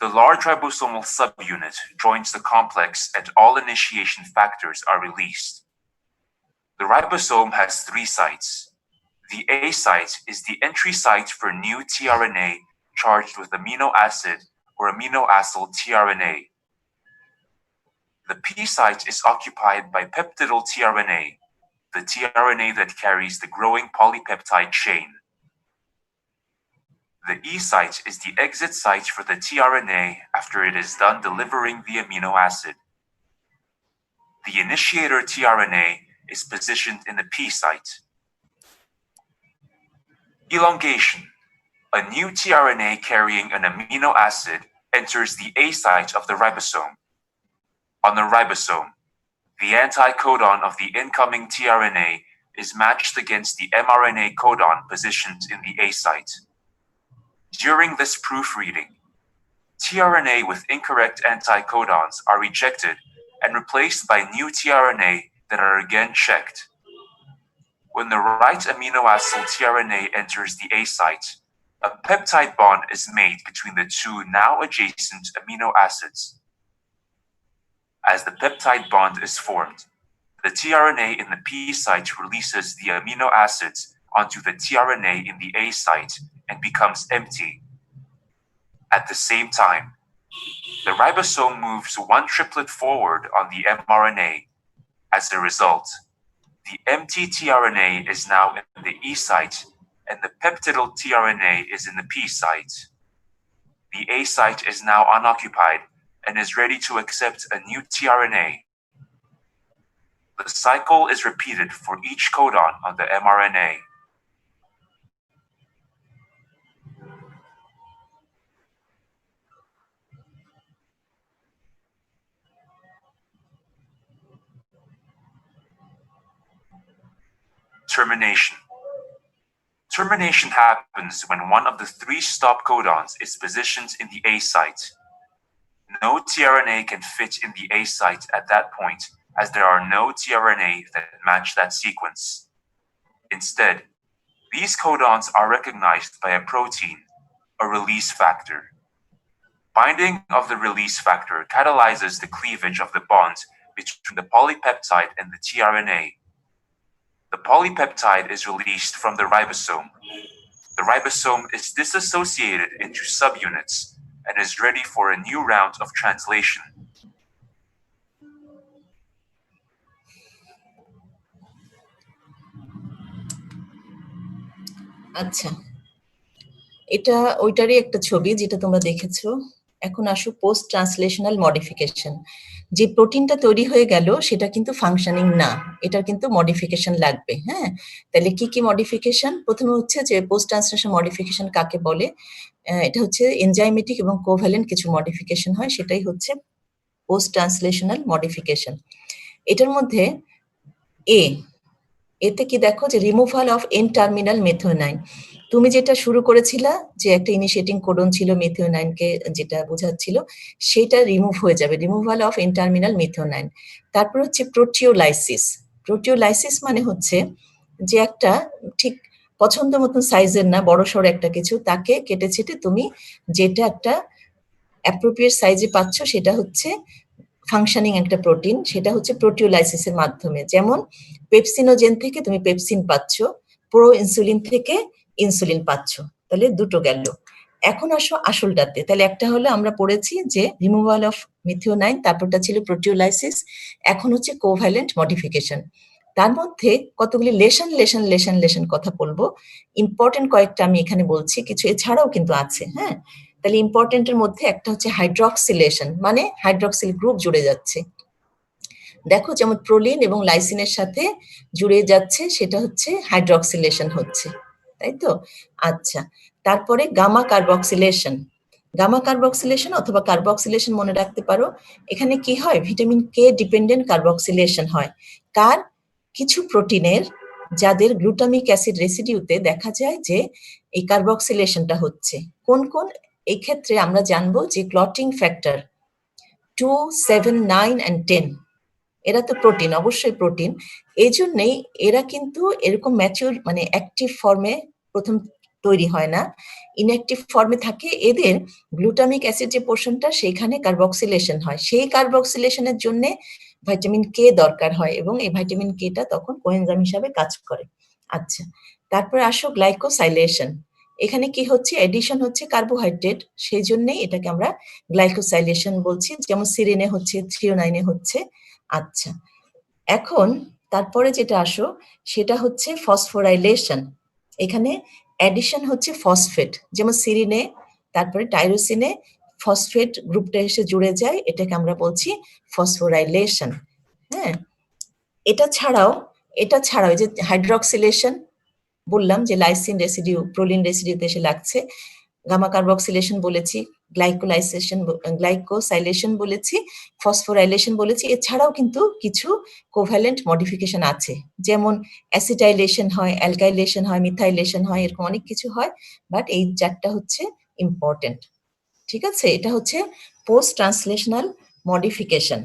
the large ribosomal subunit joins the complex and all initiation factors are released. The ribosome has 3 sites. The A site is the entry site for new tRNA charged with amino acid or aminoacyl tRNA. The P site is occupied by peptidyl tRNA, the tRNA that carries the growing polypeptide chain. The E site is the exit site for the tRNA after it is done delivering the amino acid. The initiator tRNA is positioned in the P site. Elongation. A new tRNA carrying an amino acid enters the A site of the ribosome. On the ribosome, the anticodon of the incoming tRNA is matched against the mRNA codon positioned in the A site. During this proofreading, tRNA with incorrect anticodons are rejected and replaced by new tRNA that are again checked. When the right aminoacyl tRNA enters the A site, a peptide bond is made between the 2 now adjacent amino acids. As the peptide bond is formed, the tRNA in the P site releases the amino acids onto the tRNA in the A site and becomes empty. At the same time, the ribosome moves 1 triplet forward on the mRNA. As a result, the empty tRNA is now in the E site and the peptidyl tRNA is in the P site. The A site is now unoccupied and is ready to accept a new tRNA. The cycle is repeated for each codon on the mRNA. Termination. Termination happens when one of the 3 stop codons is positioned in the A site. No tRNA can fit in the A site at that point, as there are no tRNA that match that sequence. Instead, these codons are recognized by a protein, a release factor. Binding of the release factor catalyzes the cleavage of the bond between the polypeptide and the tRNA. The polypeptide is released from the ribosome. The ribosome is disassociated into subunits and is ready for a new round of translation. আচ্ছা, এটা ওইটারই একটা ছবি যেটা তোমরা দেখেছো। এখন আসো post translational modification. যে প্রোটিনটা তৈরি হয়ে গেল সেটা কিন্তু ফাংশনিং না, এটার কিন্তু মডিফিকেশন লাগবে। হ্যাঁ, তাহলে কি কি মডিফিকেশন? প্রথমে হচ্ছে যে পোস্ট ট্রান্সলেশন মডিফিকেশন কাকে বলে? এটা হচ্ছে এনজাইমেটিক এবং কোভ্যালেন্ট কিছু মডিফিকেশন হয়, সেটাই হচ্ছে পোস্ট ট্রান্সলেশনাল মডিফিকেশন। এটার মধ্যে এতে কি দেখো যে removal of N terminal methionine. তুমি যেটা শুরু করেছিলা যে একটা ইনিশিয়েটিং কোডন ছিল মেথিওনাইনকে যেটা বোঝাচ্ছিল, সেটা রিমুভ হয়ে যাবে, removal of N terminal methionine. তারপর হচ্ছে প্রোটিওলাইসিস। প্রোটিওলাইসিস মানে হচ্ছে যে একটা ঠিক পছন্দ মতন সাইজের না, বড় সড় একটা কিছু, তাকে কেটে ছেটে তুমি যেটা একটা অ্যাপ্রোপ্রিয়েট সাইজে পাচ্ছ সেটা হচ্ছে ফাংশনিং একটা প্রোটিন, সেটা হচ্ছে প্রোটিওলাইসিসের মাধ্যমে। যেমন পেপসিনোজেন থেকে তুমি পেপসিন পাচ্ছ, প্রো ইনসুলিন থেকে ইনসুলিন পাচ্ছ, তাহলে দুটো গেল। এখন আসো আসলটাতে। তাহলে একটা হলো আমরা পড়েছি যে রিমুভাল অফ মিথিওনাইন, তারপরটা ছিল প্রোটিওলাইসিস, এখন হচ্ছে কোভ্যালেন্ট মডিফিকেশন। তার মধ্যে কতগুলি লেশন কথা বলবো। ইম্পর্টেন্ট কয়েকটা আমি এখানে বলছি, কিছু এছাড়াও কিন্তু আছে। হ্যাঁ, তাহলে ইম্পর্টেন্টের মধ্যে একটা হচ্ছে হাইড্রক্সিলেশন, মানে হাইড্রক্সিল গ্রুপ জুড়ে যাচ্ছে। দেখো যেমন প্রোলিন এবং লাইসিনের সাথে জুড়ে যাচ্ছে, সেটা হচ্ছে হাইড্রক্সিলেশন হচ্ছে, তাই তো? আচ্ছা, তারপরে গামা কার্বক্সিলেশন। গামা কার্বক্সিলেশন অথবা কার্বক্সিলেশন মনে রাখতে পারো। এখানে কি হয়, ভিটামিন কে ডিপেন্ডেন্ট কার্বক্সিলেশন হয়। কার? কিছু প্রোটিনের যাদের গ্লুটামিক অ্যাসিড রেসিডিউতে দেখা যায় যে এই কার্বক্সিলেশনটা হচ্ছে। কোন কোন? এই ক্ষেত্রে আমরা জানবো যে ক্লটিং ফ্যাক্টর 2, 7, 9 and 10, এরা তো প্রোটিন, অবশ্যই প্রোটিন। এই জন্যেই এরা কিন্তু এরকম ম্যাচিউর মানে অ্যাক্টিভ ফর্মে প্রথম তৈরি হয় না, ইনঅ্যাক্টিভ ফর্মে থাকে। এদের গ্লুটামিক অ্যাসিড যে পোর্শনটা সেইখানে কার্বক্সিলেশন হয়, সেই কার্বক্সিলেশনের জন্য ভাইটামিন কে দরকার হয় এবং এই ভাইটামিন কেটা তখন কোএনজাইম হিসাবে কাজ করে। আচ্ছা, তারপরে আসো গ্লাইকোসাইলেশন। এখানে কি হচ্ছে, এডিশন হচ্ছে কার্বোহাইড্রেট, সেই জন্যই এটাকে আমরা গ্লাইকোসাইলেশন বলছি, যেমন সিরিনে হচ্ছে, থ্রিওনাইনে হচ্ছে। আচ্ছা, এখন তারপরে যেটা আসো সেটা হচ্ছে ফসফোরাইলেশন। এখানে অ্যাডিশন হচ্ছে ফসফেট, যেমন সিরিনে তারপরে টাইরোসিনে ফসফেট গ্রুপটা এসে জুড়ে যায়, এটাকে আমরা বলছি ফসফোরাইলেশন। হ্যাঁ, এটা ছাড়াও যে হাইড্রক্সিলেশন বললাম যে লাইসিন রেসিডিউ প্রোলিন রেসিডিউতে এসে লাগছে, গামা কার্বক্সিলেশন বলেছি, গ্লাইকোসাইলেশন বলেছি, ফসফোরাইলেশন বলেছি। এছাড়াও কিন্তু কিছু কোভ্যালেন্ট মডিফিকেশন আছে, যেমন অ্যাসিটাইলেশন হয়, অ্যালকাইলেশন হয়, মিথাইলেশন হয়, এরকম অনেক কিছু হয়, বাট এই চারটা হচ্ছে ইম্পর্টেন্ট। ঠিক আছে, এটা হচ্ছে পোস্ট ট্রান্সলেশনাল মডিফিকেশন।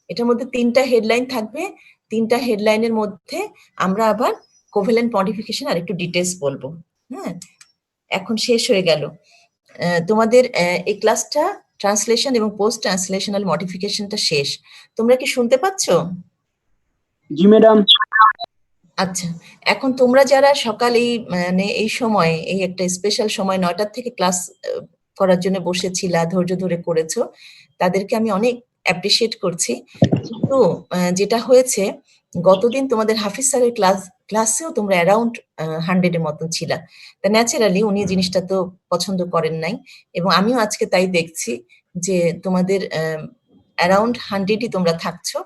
এটার মধ্যে 3টা হেডলাইন থাকবে, 3টা হেডলাইনের মধ্যে আমরা আবার কোভ্যালেন্ট মডিফিকেশন আর একটু ডিটেলস বলবো। হ্যাঁ, এখন শেষ হয়ে গেল তোমাদের এই ক্লাসটা, ট্রান্সলেশন এবং পোস্ট ট্রান্সলেশনাল মডিফিকেশনটা শেষ। তোমরা কি শুনতে পাচ্ছ? জি ম্যাডাম। আচ্ছা, এখন তোমরা যারা সকাল এই মানে এই সময়, এই একটা স্পেশাল সময় 9টা থেকে ক্লাস করার জন্য বসেছিলা, ধৈর্য ধরে করেছো, তাদেরকে আমি অনেক অ্যাপ্রিসিয়েট করছি। কিন্তু যেটা হয়েছে, গতদিন তোমাদের হাফিজ স্যারের ক্লাসেও তোমরা অ্যারাউন্ড 100-এর মতন ছিলা, তা ন্যাচারালি উনি জিনিসটা তো পছন্দ করেন নাই, এবং আমিও আজকে তাই দেখছি যে তোমাদের অ্যারাউন্ড 100ই তোমরা থাকছো।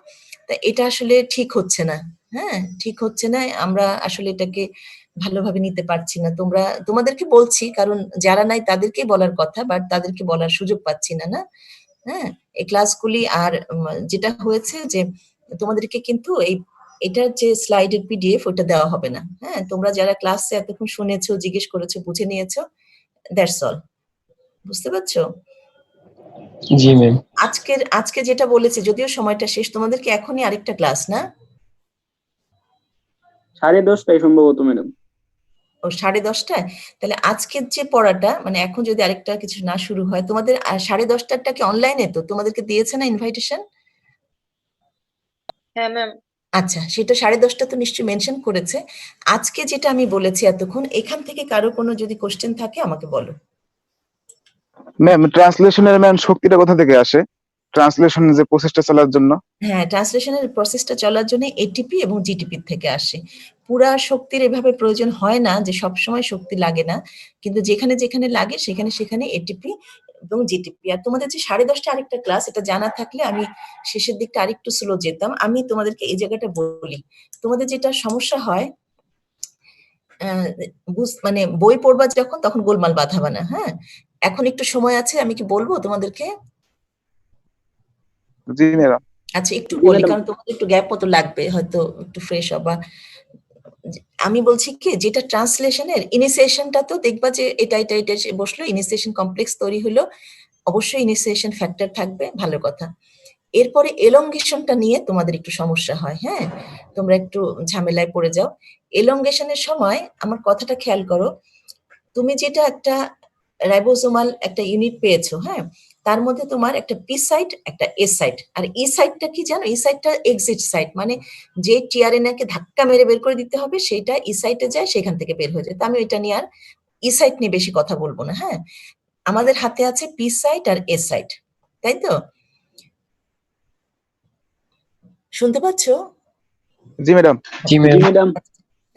তা এটা আসলে ঠিক হচ্ছে না। হ্যাঁ, ঠিক হচ্ছে না, আমরা আসলে এটাকে ভালোভাবে নিতে পারছি না। তোমাদেরকে বলছি, কারণ যারা নাই তাদেরকেই বলার কথা, বাট তাদেরকে বলার সুযোগ পাচ্ছি না। না, হ্যাঁ, এই ক্লাসগুলি আর যেটা হয়েছে যে তোমাদেরকে কিন্তু এটার যে স্লাইডের পিডিএফ ওটা দেওয়া হবে না। হ্যাঁ, তোমরা যারা ক্লাসে এতক্ষণ শুনেছো, জিজ্ঞেস করেছো, বুঝে নিয়েছো, দ্যাটস অল। বুঝতে পারছো? জি ম্যাম। আজকে যেটা বলেছে, যদিও সময়টা শেষ, তোমাদেরকে এখনই আরেকটা ক্লাস না? 10:30টায় সম্ভবত ম্যাডাম। ও 10:30টায়? তাহলে আজকের যে পড়াটা, মানে এখন যদি আরেকটা কিছু না শুরু হয়, তোমাদের 10:30টারটা কি অনলাইনে? তো তোমাদেরকে দিয়েছে না ইনভাইটেশন? হ্যাঁ ম্যাম। আচ্ছা, সেটা 10:30টা তো নিশ্চয়ই মেনশন করেছে। আজকে যেটা আমি বলেছি এতক্ষণ, এখান থেকে কারো কোনো যদি কোশ্চেন থাকে আমাকে বলো। ম্যাম, ট্রান্সলেশনের শক্তিটা কোথা থেকে আসে? ট্রান্সলেশনের যে প্রসেসটা চালার জন্য? হ্যাঁ, ট্রান্সলেশনের প্রসেসটা চলার জন্য এটিপি এবং জিটিপি থেকে আসে। পুরা শক্তির এভাবে প্রয়োজন হয় না, যে সবসময় শক্তি লাগে না, কিন্তু যেখানে যেখানে লাগে সেখানে এটিপি এবং জিটিপি। আর তোমাদের যে 10:30 আরেকটা ক্লাস, এটা জানা থাকলে আমি শেষের দিকটা আরেকটু স্লো যেতাম। আমি তোমাদেরকে এই জায়গাটা বলি, তোমাদের যেটা সমস্যা হয়, মানে বই পড়বা যখন, তখন গোলমাল বাঁধাবা না। হ্যাঁ, এখন একটু সময় আছে, আমি কি বলবো তোমাদেরকে? জি ম্যাডাম। আচ্ছা, একটু বলি, কারণ তোমাদের একটু গ্যাপ মতো লাগবে, হয়তো একটু ফ্রেশ হবা। আমি বলছি কি, যেটা ট্রান্সলেশনের ইনিশিয়েশনটা, তো দেখবা যে এটা বসলো, ইনিশিয়েশন কমপ্লেক্স তৈরি হলো, অবশ্যই ইনিশিয়েশন ফ্যাক্টর থাকবে, ভালো কথা। এরপরে এলঙ্গেশনটা নিয়ে তোমাদের একটু সমস্যা হয়। হ্যাঁ, তোমরা একটু ঝামেলায় পড়ে যাও এলঙ্গেশনের সময়। আমার কথাটা খেয়াল করো, তুমি যেটা একটা রাইবোজোমাল একটা ইউনিট পেয়েছো, হ্যাঁ, তার মধ্যে তোমার একটা পি সাইট, একটা এ সাইট, আর ই সাইটটা কি জানো? ই সাইটটা এক্সিট সাইট, মানে যে টিআরএনএ কে ধাক্কা মেরে বের করে দিতে হবে, সেইটা ই সাইটে যায়, সেখান থেকে বের হয়ে যায়। তো আমি এটা নিয়ে আর ই সাইট নিয়ে বেশি কথা বলবো না। হ্যাঁ, আমাদের হাতে আছে পি সাইট আর এ সাইট, তাই তো? শুনতে পাচ্ছো? জি ম্যাডাম। জি ম্যাম।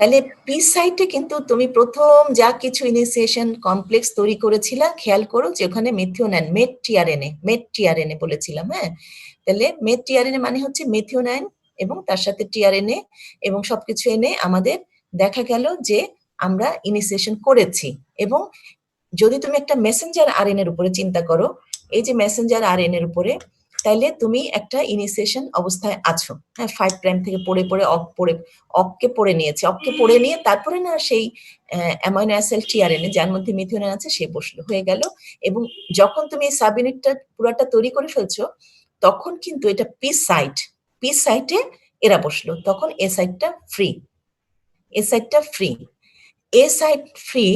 তাহলে পি সাইটে কিন্তু তুমি প্রথম যা কিছু ইনিশিয়েশন কমপ্লেক্স তৈরি করেছিলা, খেয়াল করো যে ওখানে মিথিওনিন, মেট টিআরএনএ বলেছিলাম। হ্যাঁ, তাহলে মেথ টিআরএনএ মানে হচ্ছে মেথিওনাইন এবং তার সাথে টিআরএনএ এবং সবকিছু এনে আমাদের দেখা গেল যে আমরা ইনিশিয়েশন করেছি। এবং যদি তুমি একটা মেসেঞ্জার আরএনএর উপরে চিন্তা করো, এই যে মেসেঞ্জার আরএনএর উপরে, তাইলে তুমি একটা ইনিশিয়েশন অবস্থায় আছো, হ্যাঁ, 5 প্রাইম থেকে পড়ে অককে পড়ে নিয়েছে, অককে পড়ে নিয়ে তারপরে না সেই অ্যামাইনো অ্যাসিড টিআরএনএ যার মধ্যে মিথিওনিন আছে সে বসলো, হয়ে গেল। এবং যখন তুমি এই সাব ইউনিটটা পুরাটা তৈরি করে ফেলছো তখন কিন্তু এটা পি সাইটে এরা বসলো, তখন এ সাইটটা free, A site free,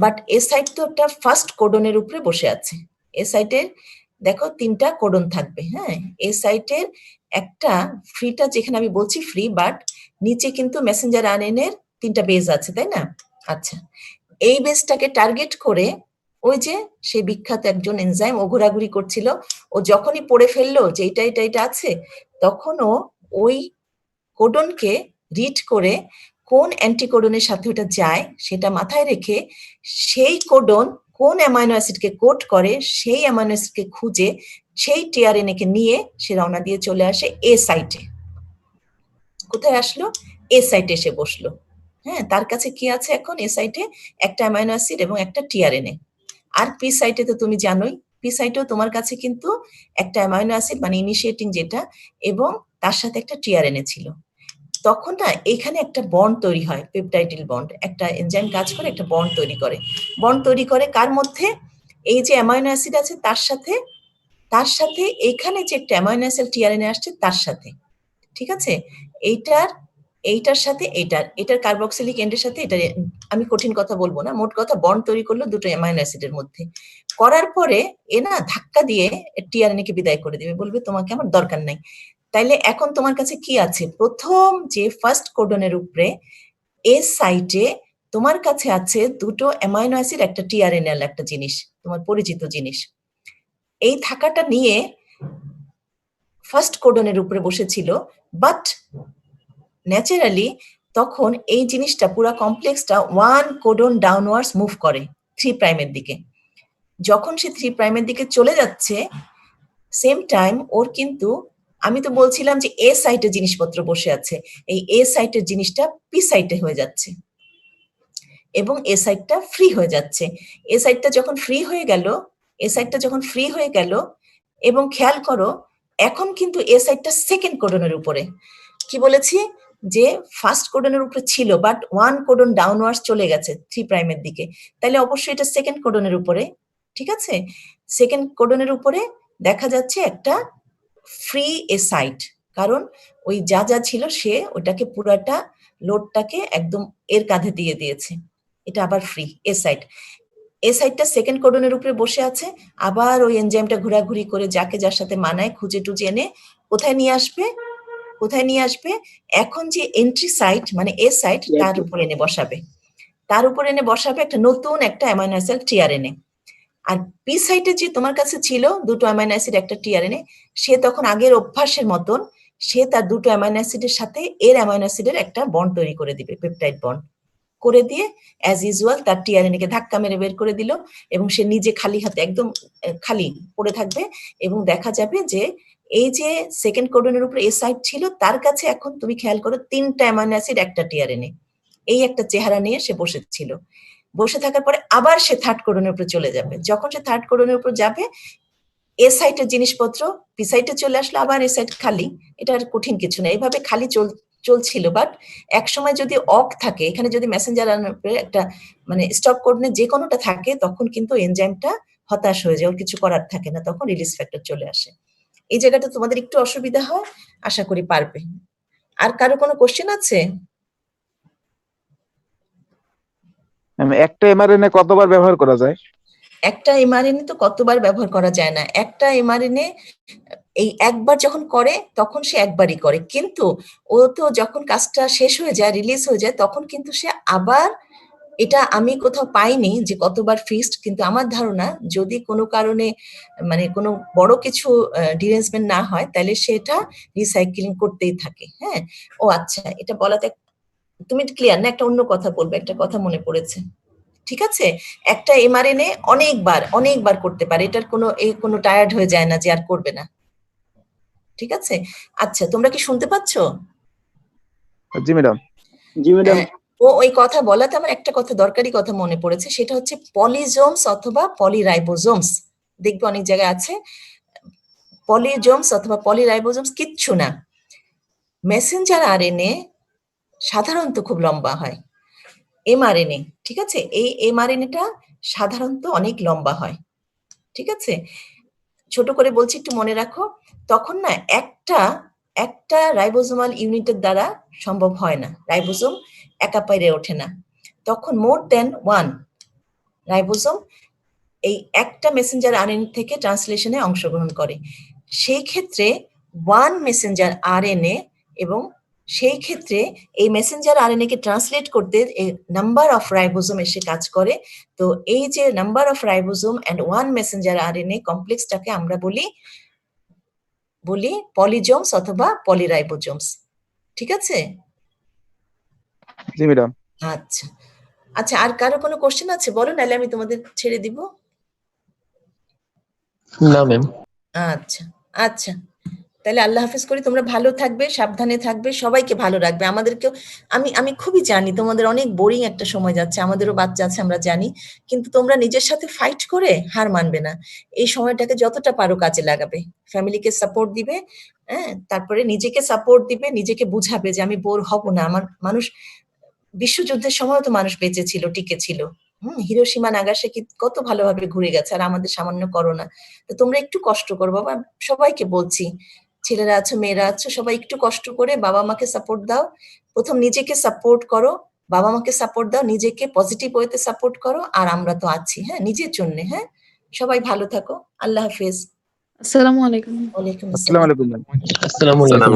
but A site তো একটা ফার্স্ট কোডনের উপরে বসে আছে। এ সাইটের দেখো 3টা কোডন থাকবে, হ্যাঁ, এ সাইটের একটা ফ্রিটা যেখানে আমি বলছি ফ্রি, বাট নিচে কিন্তু মেসেঞ্জার আরএনএ এর 3টা বেজ আছে, তাই না? আচ্ছা, এই বেজটাকে টার্গেট করে ওই যে সেই বিখ্যাত একজন এনজাইম ও ঘোরাঘুরি করছিল, ও যখনই পড়ে ফেললো যে এটা আছে, তখন ও ওই কোডনকে রিড করে কোন অ্যান্টিকোডনের সাথে ওটা যায় সেটা মাথায় রেখে সেই কোডন কোন অ্যামাইনো অ্যাসিডকে কোড করে সেই অ্যামাইনো অ্যাসিডকে খুঁজে সেই টিআরএনএ কে নিয়ে সে রওনা দিয়ে চলে আসে এ সাইটে। কোথায় আসলো? এ সাইটে এসে বসলো, হ্যাঁ। তার কাছে কি আছে এখন এ সাইটে? একটা অ্যামাইনো অ্যাসিড এবং একটা টিআরএনএ। আর পি সাইটে তো তুমি জানোই, পি সাইটেও তোমার কাছে কিন্তু একটা অ্যামাইনো অ্যাসিড মানে ইনিশিয়েটিং যেটা এবং তার সাথে একটা টিআরএনএ ছিল। তখন না এখানে একটা বন্ড তৈরি হয়, পেপটাইডিল বন্ড, একটা এনজাইম কাজ করে একটা বন্ড তৈরি করে কার মধ্যে? এই যে অ্যামাইনো অ্যাসিড আছে তার সাথে এখানে যে একটা অ্যামাইনো অ্যাসিড টিআরএনএ আসছে তার সাথে, ঠিক আছে? এইটার সাথে এটার কার্বক্সিলিক এন্ডের সাথে এটা, আমি কঠিন কথা বলবো না, মোট কথা বন্ড তৈরি করলো দুটো অ্যামাইনো অ্যাসিডের মধ্যে। করার পরে এ না ধাক্কা দিয়ে টিআরএনএ কে বিদায় করে দিবে, বলবে তোমাকে আমার দরকার নাই। তাইলে এখন তোমার কাছে কি আছে? প্রথম যে ফার্স্ট কোডনের উপরে এ সাইটে তোমার কাছে আছে দুটো অ্যামাইনো অ্যাসিড, একটা টিআরএনএ, একটা জিনিস, তোমার পরিচিত জিনিস। এই থাকাটা নিয়ে ফার্স্ট কোডনের উপরে বসেছিল, বাট ন্যাচারালি তখন এই জিনিসটা পুরো কমপ্লেক্সটা 1 কোডন ডাউনওয়ার্ডস মুভ করে 3 প্রাইমের দিকে। যখন সে 3 প্রাইমের দিকে চলে যাচ্ছে, সেম টাইম ওর কিন্তু, আমি তো বলছিলাম যে এ সাইটে জিনিসপত্র বসে আছে, এই এ সাইটের জিনিসটা পি সাইটে হয়ে যাচ্ছে এবং এ সাইটটা ফ্রি হয়ে যাচ্ছে। এ সাইটটা যখন ফ্রি হয়ে গেল এবং খেয়াল করো এখন কিন্তু এ সাইটটা সেকেন্ড কোডনের উপরে। কি বলেছি? যে ফার্স্ট কোডনের উপরে ছিল, বাট 1 কোডন ডাউনওয়ার্ডস চলে গেছে 3 প্রাইমের দিকে, তাহলে অবশ্যই এটা সেকেন্ড কোডনের উপরে, ঠিক আছে? সেকেন্ড কোডনের উপরে দেখা যাচ্ছে একটা ফ্রি এ সাইট, কারণ ওই যা ছিল সে ওটাকে পুরাটা লোডটাকে একদম এর কাঁধে দিয়ে দিয়েছে, এটা আবার ফ্রি এ সাইটটা সেকেন্ড কোডনের উপরে বসে আছে। আবার ওই এনজাইমটা ঘোরাঘুরি করে যাকে যার সাথে মানায় খুঁজে টুজে এনে কোথায় নিয়ে আসবে? এখন যে এন্ট্রি সাইট মানে এ সাইট তার উপরে এনে বসাবে একটা নতুন একটা অ্যামাইনো অ্যাসিড টিআরএনএ। আর পি সাইটে যে তোমার কাছে ছিল দুটো অ্যামাইনো অ্যাসিড একটা টিআরএনএ, সে তখন আগের অভ্যাসের মতন সে তার দুটো অ্যামাইনো অ্যাসিডের সাথে এর অ্যামাইনো অ্যাসিডের একটা বন্ড তৈরি করে দিবে, পেপটাইড বন্ড করে দিয়ে অ্যাজ ইউজুয়াল তার টিআরএনএ কে ধাক্কা মেরে বের করে দিল এবং সে নিজে খালি হাতে একদম খালি পড়ে থাকবে এবং দেখা যাবে যে এই যে সেকেন্ড কোডনের উপরে এ সাইট ছিল তার কাছে এখন তুমি খেয়াল করো 3টা অ্যামাইনো অ্যাসিড একটা টিআরএনএ, এই একটা চেহারা নিয়ে সে বসেছিল। বসে থাকার পরে আবার সে থার্ড কোডনের উপরে চলে যাবে। যখন সে থার্ড কোডনের উপর যাবে, এ সাইটের জিনিসপত্র পি সাইটে চলে আসলো, আবার এ সাইট খালি। এটা আর কঠিন কিছু না, এইভাবে খালি চলছিল। বাট এক সময় যদি অক থাকে, এখানে যদি মেসেঞ্জার একটা মানে স্টপ কোডনে যে কোনোটা থাকে, তখন কিন্তু এনজাইমটা হতাশ হয়ে যায়, ওর কিছু করার থাকে না, তখন রিলিজ ফ্যাক্টর চলে আসে। এই জায়গাটা তোমাদের একটু অসুবিধা হয়, আশা করি পারবে। আর কারো কোনো কোশ্চেন আছে? একটা এমআরএনএ কতবার ব্যবহার করা যায়? একটা এমআরএনএ তো কতবার ব্যবহার করা যায় না। একটা এমআরএনএ এই একবার যখন করে তখন সে একবারই করে, কিন্তু ও তো যখন কাজটা শেষ হয়ে যায়, রিলিজ হয়ে যায়, তখন কিন্তু সে আবার, এটা আমি কোথাও পাইনি যে কতবার ফিক্সড, কিন্তু আমার ধারণা যদি কোনো কারণে মানে কোনো বড় কিছু ডিরেঞ্জমেন্ট না হয় তাহলে সেটা রিসাইক্লিং করতেই থাকে। হ্যাঁ, ও আচ্ছা, এটা বলাতে তুমি ক্লিয়ার না? একটা অন্য কথা বলবো, একটা কথা মনে পড়েছে, ঠিক আছে? একটা এমআরএনএ অনেকবার করতে পারে, এটার কোনো টায়ার্ড হয়ে যায় না যে আর করবে না। ঠিক আছে? আচ্ছা, তোমরা কি শুনতে পাচ্ছ? জি ম্যাডাম। জি ম্যাডাম। ওই কথা বলাতে আমার একটা কথা, দরকারি কথা মনে পড়েছে, সেটা হচ্ছে পলিজোমস অথবা পলিরাইবোজোমস। দেখবে অনেক জায়গায় আছে পলিজোমস অথবা পলিরাইবোজোমস, কিচ্ছু না। মেসেঞ্জার আরএনএ সাধারণত খুব লম্বা হয়, এমআরএনএ, ঠিক আছে? এই এমআরএনএটা সাধারণত অনেক লম্বা হয়, ঠিক আছে? ছোট করে বলছি, একটু মনে রাখো। তখন না একটা রাইবোজোমাল ইউনিটের দ্বারা সম্ভব হয় না, রাইবোজোম একা পাইরে ওঠে না। তখন মোর দেন ওয়ান রাইবোজোম এই একটা মেসেঞ্জার আরএনএ থেকে ট্রান্সলেশনে অংশগ্রহণ করে। সেই ক্ষেত্রে ওয়ান মেসেঞ্জার আরএনএ, এবং সেই ক্ষেত্রে এই মেসেঞ্জার আরএনএ কে ট্রান্সলেট করতে নাম্বার অফ রাইবোজোম এসে কাজ করে। তো এই যে number of ribosome and one messenger RNA কমপ্লেক্সটাকে আমরা বলি পলিজোমস অথবা পলিরাইবোজোমস, ঠিক আছে? জি ম্যাডাম। আচ্ছা আচ্ছা, আর কারো কোনো কোশ্চেন আছে? বলো, নাহলে আমি তোমাদের ছেড়ে দিব। না ম্যাম। আচ্ছা আচ্ছা, তাহলে আল্লাহ হাফেজ করি। তোমরা ভালো থাকবে, সাবধানে থাকবে, সবাইকে ভালো রাখবে। আমাদেরকেও, আমি খুবই জানি তোমাদের অনেক বোরিং একটা সময় যাচ্ছে, আমাদেরও বাচ্চা আছে আমরা জানি, কিন্তু তোমরা নিজের সাথে ফাইট করে হার মানবে না। এই সময়টাকে যতটা পারো কাজে লাগাবে, ফ্যামিলিকে সাপোর্ট দিবে, হ্যাঁ, তারপরে নিজেকে সাপোর্ট দিবে, নিজেকে বুঝাবে যে আমি বোর হব না। মানুষ বিশ্বযুদ্ধের সময় তো মানুষ বেঁচে ছিল, টিকে ছিল। হিরোশিমা নাগাসাকি কত ভালোভাবে ঘুরে গেছে, আর আমাদের সামান্য করোনা। তো তোমরা একটু কষ্ট করো বাবা, সবাইকে বলছি, ছেলেরা আছো, মেয়েরা আছো, সবাই একটু কষ্ট করে বাবা মাকে সাপোর্ট দাও। প্রথম নিজেকে সাপোর্ট করো, বাবা মাকে সাপোর্ট দাও, নিজেকে পজিটিভ ওয়েতে সাপোর্ট করো, আর আমরা তো আছি, হ্যাঁ, নিজের জন্য। হ্যাঁ, সবাই ভালো থাকো। আল্লাহ হাফেজ। আসসালামু আলাইকুম। ওয়ালাইকুম আসসালামু আসসালাম। আলাইকুম ম্যাম। আসসালামু আলাইকুম।